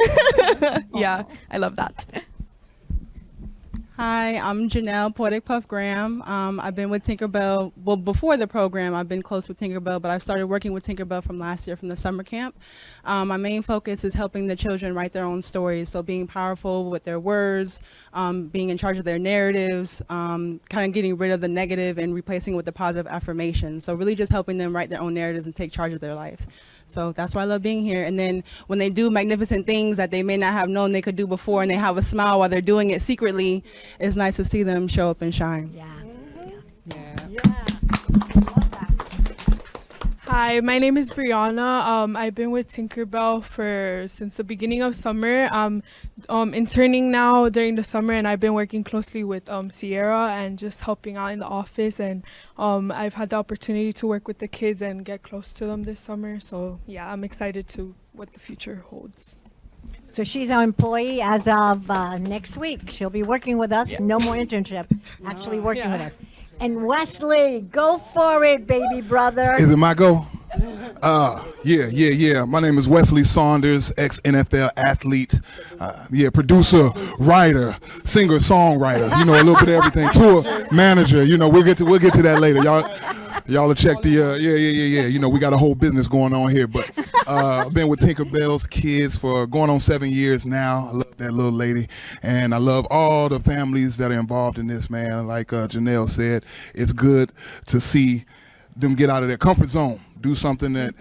Speaker 21: yeah, I love that.
Speaker 22: Hi, I'm Janelle Poetic Puff Graham. I've been with TinkerBell, well, before the program, I've been close with TinkerBell, but I started working with TinkerBell from last year from the summer camp. My main focus is helping the children write their own stories, so being powerful with their words, being in charge of their narratives, kind of getting rid of the negative and replacing with the positive affirmation. So really just helping them write their own narratives and take charge of their life. So that's why I love being here. And then when they do magnificent things that they may not have known they could do before and they have a smile while they're doing it secretly, it's nice to see them show up and shine.
Speaker 9: Yeah.
Speaker 12: Hi, my name is Brianna. I've been with TinkerBell since the beginning of summer. I'm interning now during the summer, and I've been working closely with Sierra and just helping out in the office. And I've had the opportunity to work with the kids and get close to them this summer. So yeah, I'm excited to what the future holds.
Speaker 9: So she's our employee as of next week. She'll be working with us. No more internship. Actually working with us. And Wesley, go for it, baby brother.
Speaker 17: Is it my go? Yeah. My name is Wesley Saunders, ex-NFL athlete, producer, writer, singer, songwriter. You know, a little bit of everything. Tour manager. You know, we'll get to that later. Y'all will check the yeah. You know, we got a whole business going on here. But I've been with TinkerBell's kids for going on 7 years now. I love that little lady, and I love all the families that are involved in this, man. Like Janelle said, it's good to see them get out of their comfort zone, do something that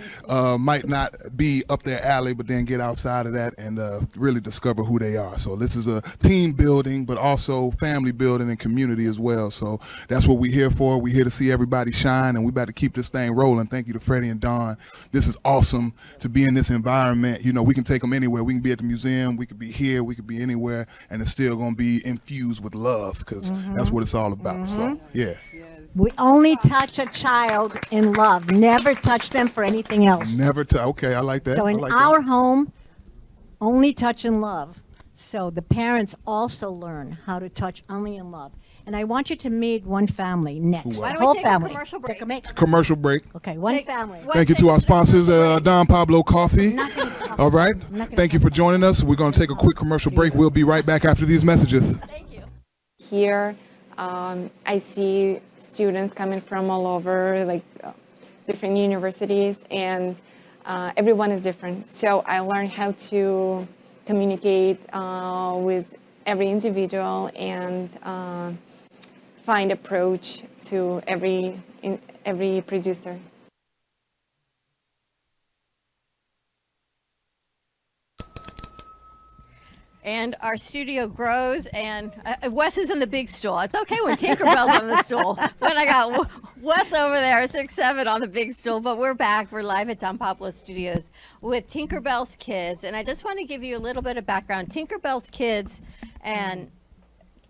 Speaker 17: might not be up their alley, but then get outside of that and really discover who they are. So this is a team building, but also family building and community as well. So that's what we're here for. We're here to see everybody shine, and we about to keep this thing rolling. Thank you to Freddie and Don. This is awesome to be in this environment. You know, we can take them anywhere. We can be at the museum, we could be here, we could be anywhere, and it's still going to be infused with love, because that's what it's all about. So, yeah.
Speaker 9: We only touch a child in love, never touch them for anything else.
Speaker 17: Okay, I like that.
Speaker 9: So in our home, only touch in love. So the parents also learn how to touch only in love. And I want you to meet one family next.
Speaker 1: Why don't
Speaker 9: whole
Speaker 1: we take
Speaker 9: family.
Speaker 1: a commercial break?
Speaker 17: Commercial break.
Speaker 9: Okay, one family.
Speaker 17: Thank you to our sponsors, Don Pablo Coffee. All right. Thank you for joining us. We're going to take a quick commercial break. We'll be right back after these messages.
Speaker 1: Thank you.
Speaker 23: Here, I see students coming from all over, like different universities, and everyone is different. So I learned how to communicate with every individual and find approach to every producer.
Speaker 1: And our studio grows, and Wes is in the big stool. It's okay when TinkerBell's on the stool. When I got Wes over there, 6'7" on the big stool. But we're back. We're live at Don Pablo Studios with TinkerBell's Kids. And I just want to give you a little bit of background. TinkerBell's Kids and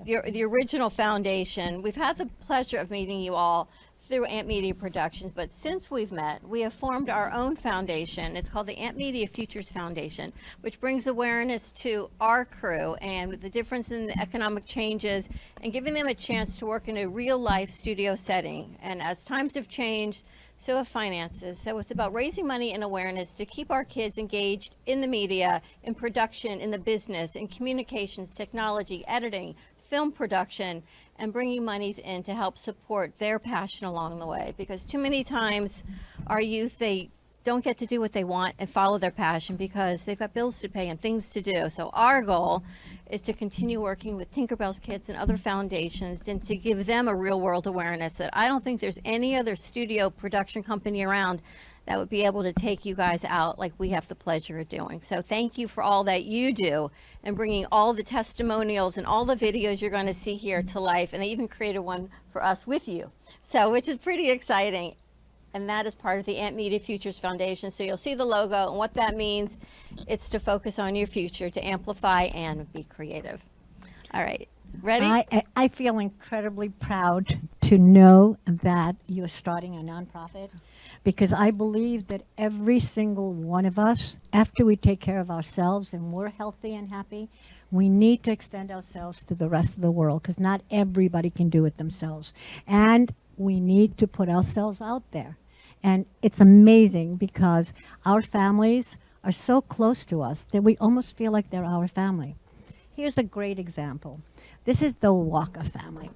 Speaker 1: the original foundation, we've had the pleasure of meeting you all through Amp Media Productions, but since we've met, we have formed our own foundation. It's called the Amp Media Futures Foundation, which brings awareness to our crew and the difference in the economic changes and giving them a chance to work in a real life studio setting. And as times have changed, so have finances. So it's about raising money and awareness to keep our kids engaged in the media, in production, in the business, in communications, technology, editing, film production, and bringing monies in to help support their passion along the way. Because too many times our youth, they don't get to do what they want and follow their passion because they've got bills to pay and things to do. So our goal is to continue working with TinkerBell's kids and other foundations and to give them a real world awareness that I don't think there's any other studio production company around that would be able to take you guys out like we have the pleasure of doing. So thank you for all that you do and bringing all the testimonials and all the videos you're going to see here to life. And they even created one for us with you. So, which is pretty exciting. And that is part of the Amp Media Futures Foundation. So you'll see the logo, and what that means, it's to focus on your future, to amplify and be creative. All right, ready?
Speaker 9: I feel incredibly proud to know that you're starting a nonprofit, because I believe that every single one of us, after we take care of ourselves and we're healthy and happy, we need to extend ourselves to the rest of the world, because not everybody can do it themselves. And we need to put ourselves out there. And it's amazing because our families are so close to us that we almost feel like they're our family. Here's a great example. This is the Walker family.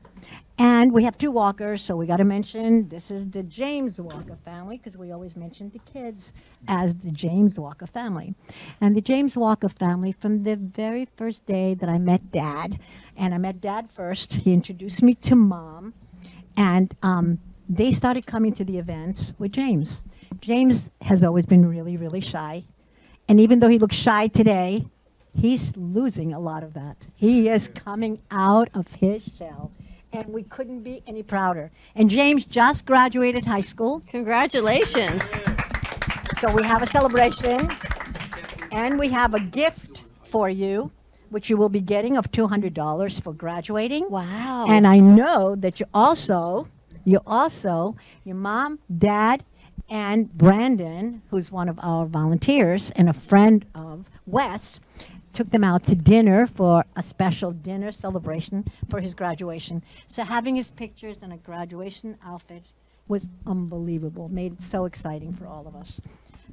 Speaker 9: And we have two Walkers, so we got to mention this is the James Walker family, because we always mention the kids as the James Walker family. And the James Walker family, from the very first day that I met Dad, and I met Dad first, he introduced me to Mom, and they started coming to the events with James. James has always been really, really shy. And even though he looks shy today, he's losing a lot of that. He is coming out of his shell. And we couldn't be any prouder. And James just graduated high school.
Speaker 1: Congratulations.
Speaker 9: So we have a celebration. And we have a gift for you, which you will be getting of $200 for graduating.
Speaker 1: Wow.
Speaker 9: And I know that your mom, dad, and Brandon, who's one of our volunteers and a friend of Wes, took them out to dinner for a special dinner celebration for his graduation. So having his pictures in a graduation outfit was unbelievable, made it so exciting for all of us.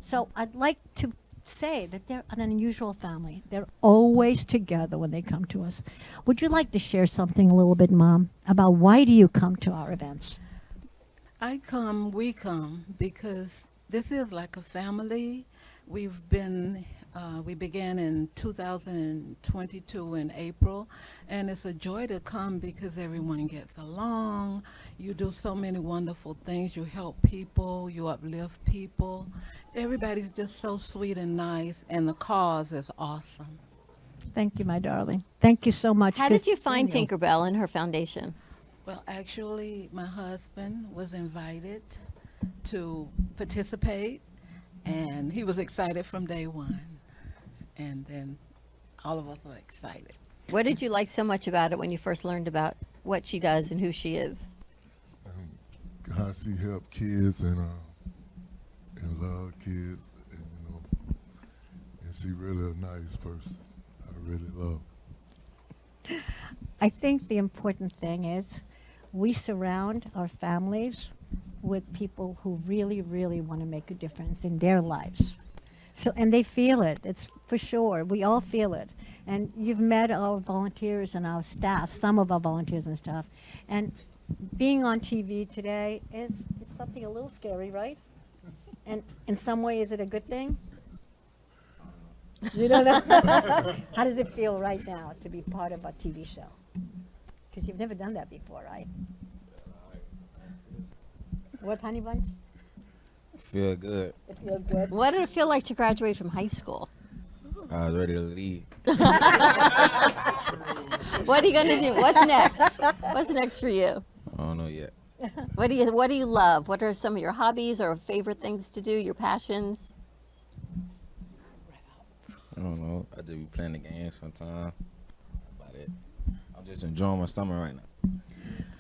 Speaker 9: So I'd like to say that they're an unusual family. They're always together when they come to us. Would you like to share something a little bit, Mom, about why do you come to our events?
Speaker 4: We come because this is like a family. We began in 2022 in April, and it's a joy to come because everyone gets along. You do so many wonderful things. You help people, you uplift people. Everybody's just so sweet and nice, and the cause is awesome.
Speaker 9: Thank you, my darling. Thank you so much.
Speaker 1: How did you find Tinkerbell and her foundation?
Speaker 4: Well, actually, my husband was invited to participate, and he was excited from day one. And then all of us are excited.
Speaker 1: What did you like so much about it when you first learned about what she does and who she is?
Speaker 7: How she help kids and love kids, and she really a nice person. I really love her.
Speaker 9: I think the important thing is we surround our families with people who really, really want to make a difference in their lives. So, and they feel it, it's for sure. We all feel it. And you've met our volunteers and our staff, some of our volunteers and staff. And being on TV today is something a little scary, right? And in some way, is it a good thing? You don't know? How does it feel right now to be part of a TV show? Because you've never done that before, right? What, Honey Bunch?
Speaker 8: Feel good.
Speaker 9: It feels good.
Speaker 1: What did it feel like to graduate from high school?
Speaker 8: I was ready to leave.
Speaker 1: What are you going to do? What's next? What's next for you?
Speaker 8: I don't know yet.
Speaker 1: What do you love? What are some of your hobbies or favorite things to do, your passions?
Speaker 8: I don't know. I just be playing the game sometimes. About it. I'm just enjoying my summer right now.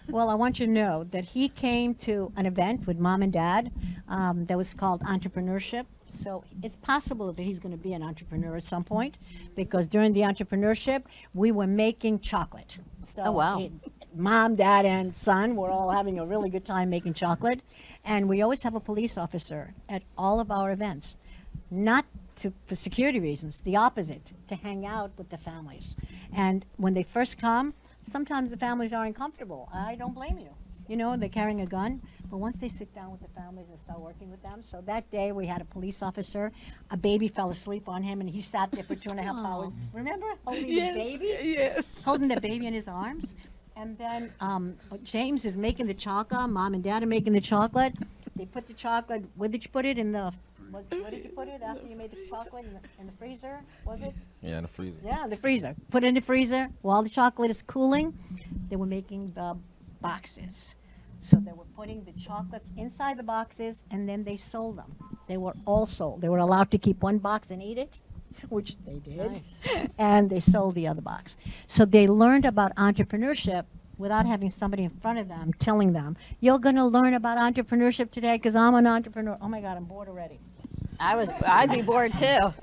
Speaker 9: Well, I want you to know that he came to an event with Mom and Dad that was called Entrepreneurship. So it's possible that he's going to be an entrepreneur at some point, because during the entrepreneurship, we were making chocolate. So
Speaker 1: Oh, wow.
Speaker 9: mom, dad, and son were all having a really good time making chocolate. And we always have a police officer at all of our events, not for security reasons, the opposite, to hang out with the families. And when they first come, sometimes the families are uncomfortable. I don't blame you. You know, they're carrying a gun. But once they sit down with the families and start working with them, so that day we had a police officer, a baby fell asleep on him, and he sat there for 2.5 hours. Remember, holding the baby?
Speaker 15: Yes.
Speaker 9: Holding the baby in his arms. And then James is making the chocolate. Mom and dad are making the chocolate. They put the chocolate, where did you put it? Where did you put it after you made the chocolate? In the freezer, was it?
Speaker 8: Yeah, in the freezer.
Speaker 9: Yeah, the freezer. Put it in the freezer. While the chocolate is cooling, they were making the boxes. So they were putting the chocolates inside the boxes, and then they sold them. They were all sold. They were allowed to keep one box and eat it, which they did.
Speaker 1: Nice.
Speaker 9: And they sold the other box. So they learned about entrepreneurship without having somebody in front of them telling them, you're going to learn about entrepreneurship today because I'm an entrepreneur. Oh my God, I'm bored already.
Speaker 1: I'd be bored too.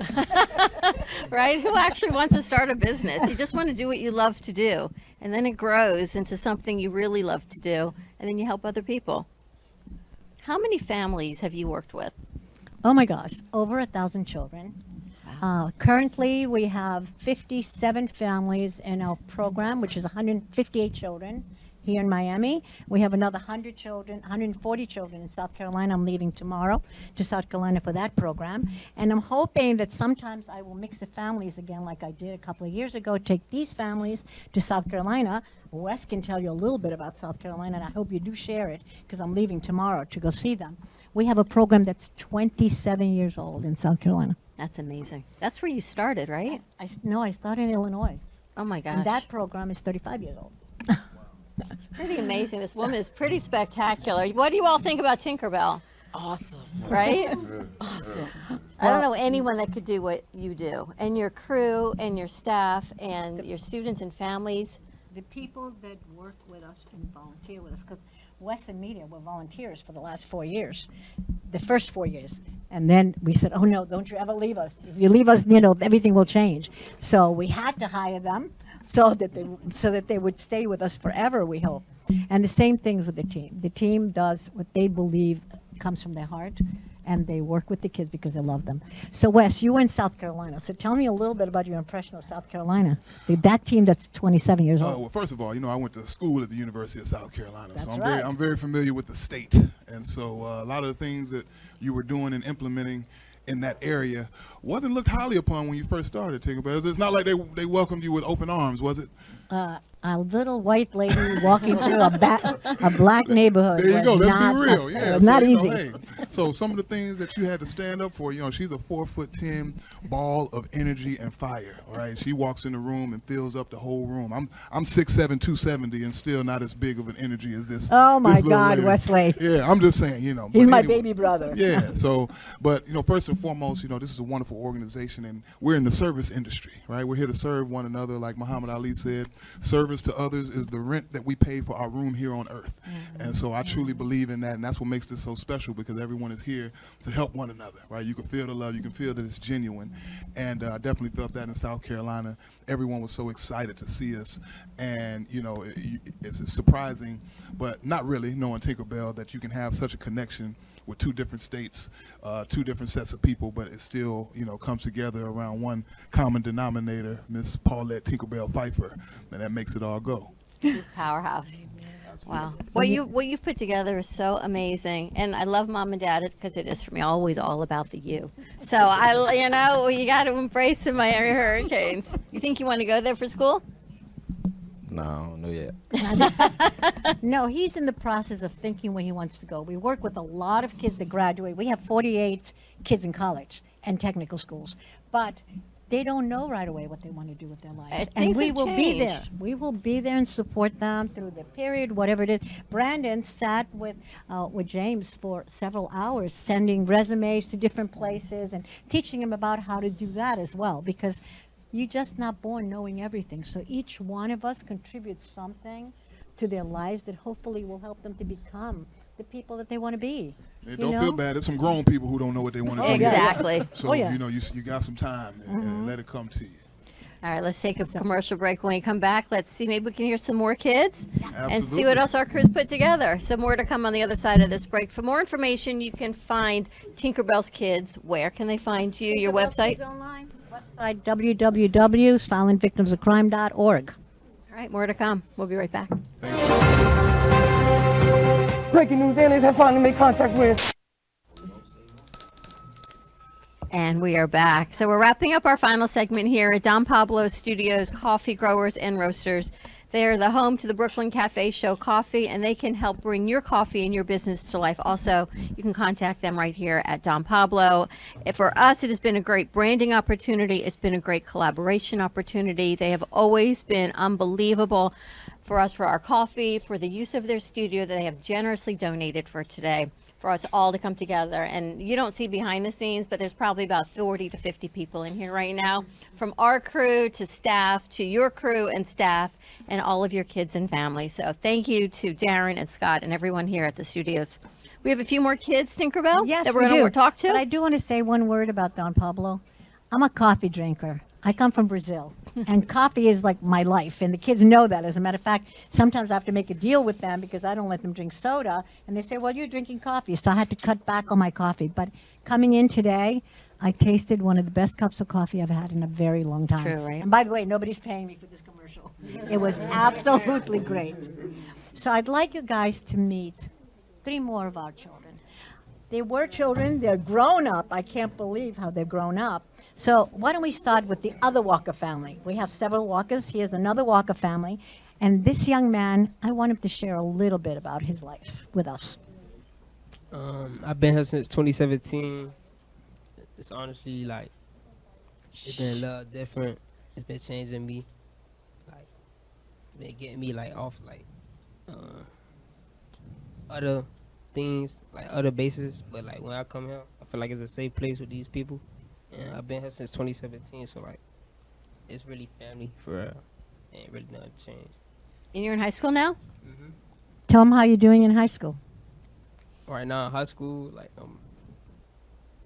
Speaker 1: Right? Who actually wants to start a business? You just want to do what you love to do. And then it grows into something you really love to do. And then you help other people. How many families have you worked with?
Speaker 9: Oh my gosh, over 1,000 children. Currently, we have 57 families in our program, which is 158 children here in Miami. We have another 100 children, 140 children in South Carolina. I'm leaving tomorrow to South Carolina for that program. And I'm hoping that sometimes I will mix the families again like I did a couple of years ago, take these families to South Carolina. Wes can tell you a little bit about South Carolina, and I hope you do share it because I'm leaving tomorrow to go see them. We have a program that's 27 years old in South Carolina.
Speaker 1: That's amazing. That's where you started, right?
Speaker 9: No, I started in Illinois.
Speaker 1: Oh my gosh.
Speaker 9: And that program is 35 years old.
Speaker 1: It's pretty amazing. This woman is pretty spectacular. What do you all think about TinkerBell?
Speaker 5: Awesome.
Speaker 1: Right?
Speaker 5: Awesome.
Speaker 1: I don't know anyone that could do what you do. And your crew and your staff and your students and families.
Speaker 9: The people that work with us and volunteer with us, because Western Media were volunteers for the last 4 years, the first 4 years. And then we said, oh no, don't you ever leave us. If you leave us, you know, everything will change. So we had to hire them so that they would stay with us forever, we hope. And the same things with the team. The team does what they believe comes from their heart, and they work with the kids because they love them. So Wes, you were in South Carolina. So tell me a little bit about your impression of South Carolina, that team that's 27 years old.
Speaker 17: Well, first of all, you know, I went to school at the University of South Carolina,
Speaker 9: That's
Speaker 17: so
Speaker 9: right.
Speaker 17: I'm very familiar with the state. And so a lot of the things that you were doing and implementing in that area wasn't looked highly upon when you first started, TinkerBell's. It's not like they welcomed you with open arms, was it?
Speaker 9: A little white lady walking through a black neighborhood.
Speaker 17: There you go. Let's
Speaker 9: not,
Speaker 17: be real. Yeah,
Speaker 9: was not
Speaker 17: you
Speaker 9: easy.
Speaker 17: know, hey, so some of the things that you had to stand up for, you know, she's a 4'10" ball of energy and fire. All right, she walks in the room and fills up the whole room. I'm 6'7", 270, and still not as big of an energy as this.
Speaker 9: Oh my
Speaker 17: this little
Speaker 9: God,
Speaker 17: lady.
Speaker 9: Wesley.
Speaker 17: Yeah, I'm just saying, you know.
Speaker 9: He's
Speaker 17: but
Speaker 9: my
Speaker 17: anyway.
Speaker 9: baby brother.
Speaker 17: Yeah. So, but you know, first and foremost, you know, this is a wonderful organization, and we're in the service industry, right? We're here to serve one another, like Muhammad Ali said. Service to others is the rent that we pay for our room here on earth. And so I truly believe in that, and that's what makes this so special, because everyone is here to help one another, right? You can feel the love, you can feel that it's genuine, and I definitely felt that in South Carolina. Everyone was so excited to see us, and you know, it's surprising, but not really, knowing TinkerBell, that you can have such a connection with two different states, two different sets of people, but it still, you know, comes together around one common denominator, Miss Paulette TinkerBell Pfeiffer, and that makes it all go.
Speaker 1: She's powerhouse. Wow. What you've put together is so amazing. And I love Mom and Dad because it is for me always all about the you. So you got to embrace the Miami Hurricanes. You think you want to go there for school?
Speaker 8: No, I don't know yet.
Speaker 9: No, he's in the process of thinking where he wants to go. We work with a lot of kids that graduate. We have 48 kids in college and technical schools, but they don't know right away what they want to do with their lives. And we will be there. We will be there and support them through the period, whatever it is. Brandon sat with James for several hours, sending resumes to different places and teaching him about how to do that as well, because you're just not born knowing everything. So each one of us contributes something to their lives that hopefully will help them to become the people that they want to be.
Speaker 17: Hey, don't feel bad. There's some grown people who don't know what they want to do.
Speaker 1: Exactly.
Speaker 17: So, you know, you got some time and let it come to you.
Speaker 1: All right, let's take a commercial break. When we come back, let's see, maybe we can hear some more kids and see
Speaker 17: Absolutely.
Speaker 1: what else our crew's put together. Some more to come on the other side of this break. For more information, you can find TinkerBell's Kids. Where can they find you? Your website?
Speaker 9: Online website www.silentvictimsofcrime.org.
Speaker 1: All right, more to come. We'll be right back.
Speaker 5: Breaking news, aliens have finally made contact with.
Speaker 1: And we are back. So we're wrapping up our final segment here at Don Pablo Studios Coffee Growers and Roasters. They are the home to the Brooklyn Cafe Show Coffee, and they can help bring your coffee and your business to life. Also, you can contact them right here at Don Pablo. For us, it has been a great branding opportunity. It's been a great collaboration opportunity. They have always been unbelievable for us, for our coffee, for the use of their studio that they have generously donated for today, for us all to come together. And you don't see behind the scenes, but there's probably about 40 to 50 people in here right now, from our crew to staff to your crew and staff and all of your kids and family. So thank you to Darren and Scott and everyone here at the studios. We have a few more kids, Tinkerbell,
Speaker 9: Yes,
Speaker 1: that we're
Speaker 9: we
Speaker 1: going
Speaker 9: do.
Speaker 1: to talk to.
Speaker 9: But I do want to say one word about Don Pablo. I'm a coffee drinker. I come from Brazil, and coffee is like my life, and the kids know that. As a matter of fact, sometimes I have to make a deal with them because I don't let them drink soda, and they say, well, you're drinking coffee, so I had to cut back on my coffee. But coming in today, I tasted one of the best cups of coffee I've had in a very long time.
Speaker 1: True, right?
Speaker 9: And by the way, nobody's paying me for this commercial. It was absolutely great. So I'd like you guys to meet 3 more of our children. They were children, they're grown up. I can't believe how they've grown up. So why don't we start with the other Walker family? We have several Walkers. Here's another Walker family. And this young man, I want him to share a little bit about his life with us.
Speaker 14: I've been here since 2017. It's honestly like, it's been a little different. It's been changing me. Like, been getting me like off like other things, like other bases. But like when I come here, I feel like it's a safe place with these people. And I've been here since 2017, so like it's really family for real. Ain't really nothing changed.
Speaker 1: And you're in high school now?
Speaker 9: Tell them how you're doing in high school.
Speaker 14: Right now in high school, like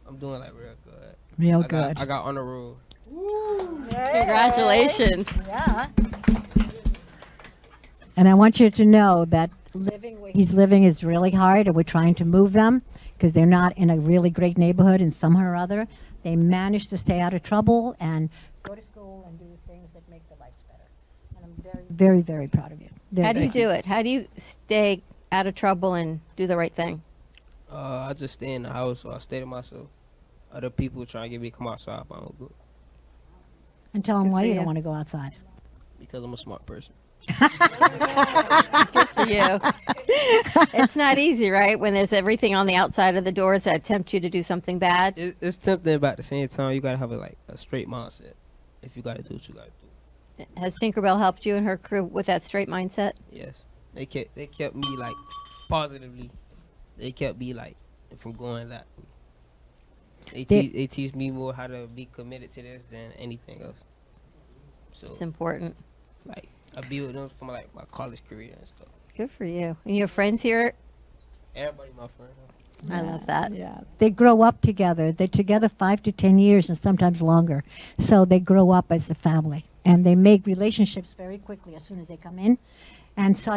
Speaker 14: I'm doing like real good.
Speaker 9: Real
Speaker 14: I got-
Speaker 9: good.
Speaker 14: I got honor roll.
Speaker 1: Congratulations.
Speaker 9: Yeah. And I want you to know that living where he's living is really hard, and we're trying to move them because they're not in a really great neighborhood, and somehow or other they manage to stay out of trouble and go to school and do things that make their lives better. And I'm very, very, very proud of you. Very
Speaker 1: How do you
Speaker 9: proud.
Speaker 1: do it? How do you stay out of trouble and do the right thing?
Speaker 14: I just stay in the house, or I stay to myself. Other people trying to get me to come outside, but I don't go
Speaker 9: And tell them
Speaker 1: Good
Speaker 9: why
Speaker 1: for
Speaker 9: you
Speaker 1: you.
Speaker 9: don't want to go outside.
Speaker 14: because I'm a smart person.
Speaker 1: Good for you. It's not easy, right? When there's everything on the outside of the doors that tempt you to do something bad.
Speaker 14: It's tempting, but at the same time, you gotta have a straight mindset. If you gotta do what you gotta do.
Speaker 1: Has Tinkerbell helped you and her crew with that straight mindset?
Speaker 14: Yes, they kept me like positively. They kept me like from going that. They teach me more how to be committed to this than anything else. So
Speaker 1: It's important.
Speaker 14: like I be with them for my college career and stuff.
Speaker 1: Good for you. And you have friends here?
Speaker 14: Everybody my friend.
Speaker 1: I love that.
Speaker 9: Yeah. They grow up together. They're together 5 to 10 years and sometimes longer. So they grow up as a family, and they make relationships very quickly as soon as they come in. And so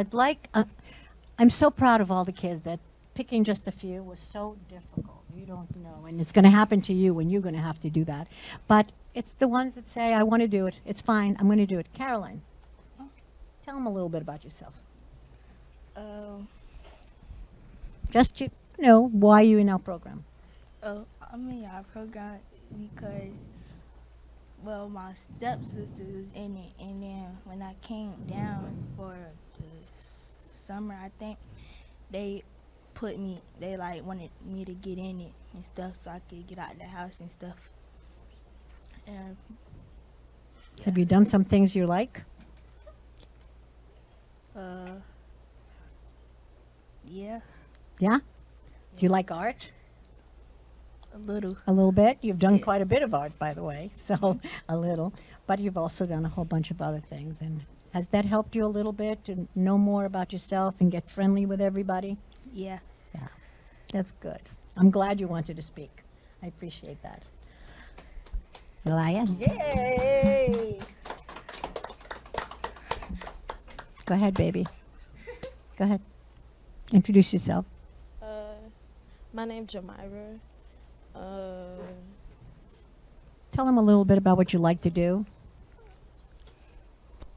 Speaker 9: I'm so proud of all the kids that picking just a few was so difficult. You don't know. And it's going to happen to you when you're going to have to do that. But it's the ones that say, I want to do it. It's fine. I'm going to do it. Caroline, tell them a little bit about yourself. Just you know, why you in our program.
Speaker 6: I'm in our program because, well, my stepsister was in it, and then when I came down for the summer, I think they wanted me to get in it and stuff so I could get out of the house and stuff. And
Speaker 9: Have you done some things you like?
Speaker 6: yeah,
Speaker 9: Yeah? Do you like art?
Speaker 6: a little.
Speaker 9: A little bit? You've done quite a bit of art, by the way, so a little. But you've also done a whole bunch of other things. And has that helped you a little bit to know more about yourself and get friendly with everybody?
Speaker 6: Yeah.
Speaker 9: Yeah, that's good. I'm glad you wanted to speak. I appreciate that. Elia? Yay! Go ahead, baby. Go ahead. Introduce yourself.
Speaker 10: My name's Jamira.
Speaker 9: Tell them a little bit about what you like to do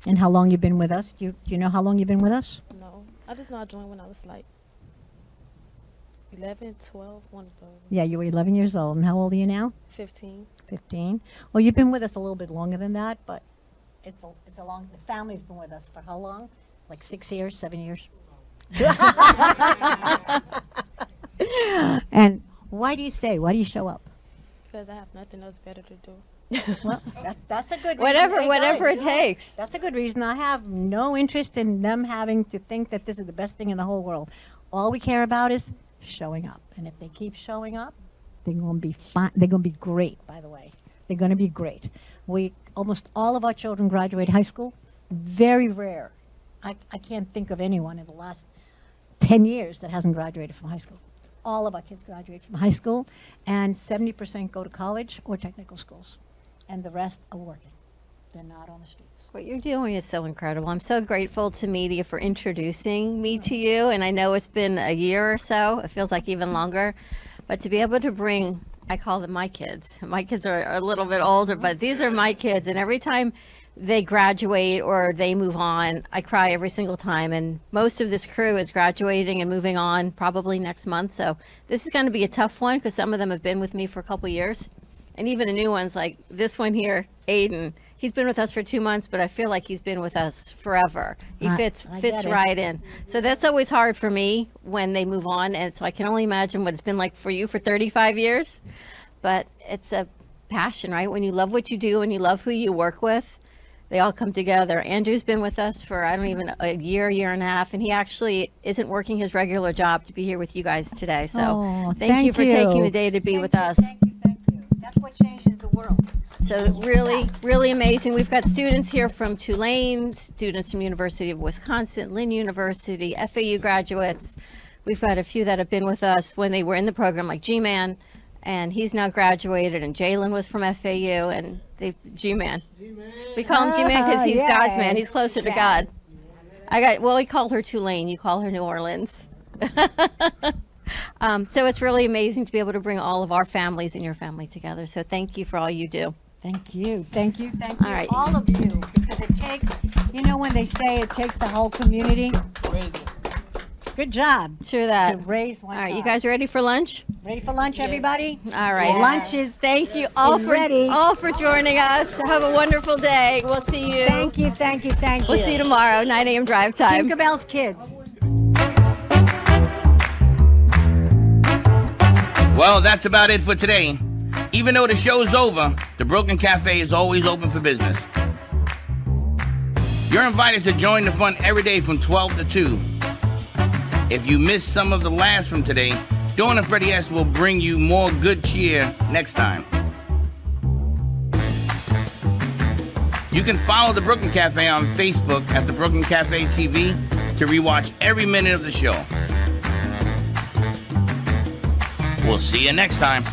Speaker 9: and how long you've been with us. Do you know how long you've been with us?
Speaker 10: No, I just know I joined when I was like 11, 12, one of those.
Speaker 9: Yeah, you were 11 years old. And how old are you now?
Speaker 10: 15.
Speaker 9: 15. Well, you've been with us a little bit longer than that, but it's a long. The family's been with us for how long? Like 6 years, 7 years. And why do you stay? Why do you show up?
Speaker 10: Because I have nothing else better to do.
Speaker 9: Well, that's a good reason.
Speaker 1: Whatever
Speaker 9: Hey,
Speaker 1: whatever
Speaker 9: guys,
Speaker 1: it
Speaker 9: you know,
Speaker 1: takes.
Speaker 9: That's a good reason. I have no interest in them having to think that this is the best thing in the whole world. All we care about is showing up. And if they keep showing up, they're going to be fine. They're going to be great, by the way. They're going to be great. Almost all of our children graduate high school. Very rare. I can't think of anyone in the last 10 years that hasn't graduated from high school. All of our kids graduate from high school, and 70% go to college or technical schools, and the rest are working. They're not on the streets.
Speaker 1: What you're doing is so incredible. I'm so grateful to media for introducing me to you, and I know it's been a year or so. It feels like even longer. But to be able to bring, I call them my kids. My kids are a little bit older, but these are my kids, and every time they graduate or they move on, I cry every single time. And most of this crew is graduating and moving on probably next month. So this is going to be a tough one because some of them have been with me for a couple years. And even the new ones, like this one here, Aiden, he's been with us for 2 months, but I feel like he's been with us forever. He fits right in. So that's always hard for me when they move on. And so I can only imagine what it's been like for you for 35 years. But it's a passion, right? When you love what you do and you love who you work with, they all come together. Andrew's been with us for, a year and a half, and he actually isn't working his regular job to be here with you guys today. So thank you for taking the day to be with us.
Speaker 9: Thank you. That's what changes the world.
Speaker 1: So really, really amazing. We've got students here from Tulane, students from University of Wisconsin, Lynn University, FAU graduates. We've got a few that have been with us when they were in the program, like G-Man, and he's now graduated, and Jalen was from FAU, and G-Man. We call him G-Man because he's God's man. He's closer to God. We call her Tulane. You call her New Orleans. So it's really amazing to be able to bring all of our families and your family together. So thank you for all you do.
Speaker 9: Thank you.
Speaker 1: All right.
Speaker 9: All of you, because it takes, when they say it takes the whole community. Good job.
Speaker 1: True that.
Speaker 9: To raise one.
Speaker 1: All right, you guys ready for lunch?
Speaker 9: Ready for lunch, everybody?
Speaker 1: All right.
Speaker 9: Yeah. Lunch is.
Speaker 1: Thank you all for joining us. Have a wonderful day. We'll see you.
Speaker 9: Thank you.
Speaker 1: We'll see you tomorrow, 9 a.m. drive time.
Speaker 9: TinkerBell's kids.
Speaker 11: Well, that's about it for today. Even though the show's over, the Broken Cafe is always open for business. You're invited to join the fun every day from 12 to 2. If you missed some of the laughs from today, Dawn and Freddie S. will bring you more good cheer next time. You can follow the Brooklyn Cafe on Facebook at the Brooklyn Cafe TV to rewatch every minute of the show. We'll see you next time.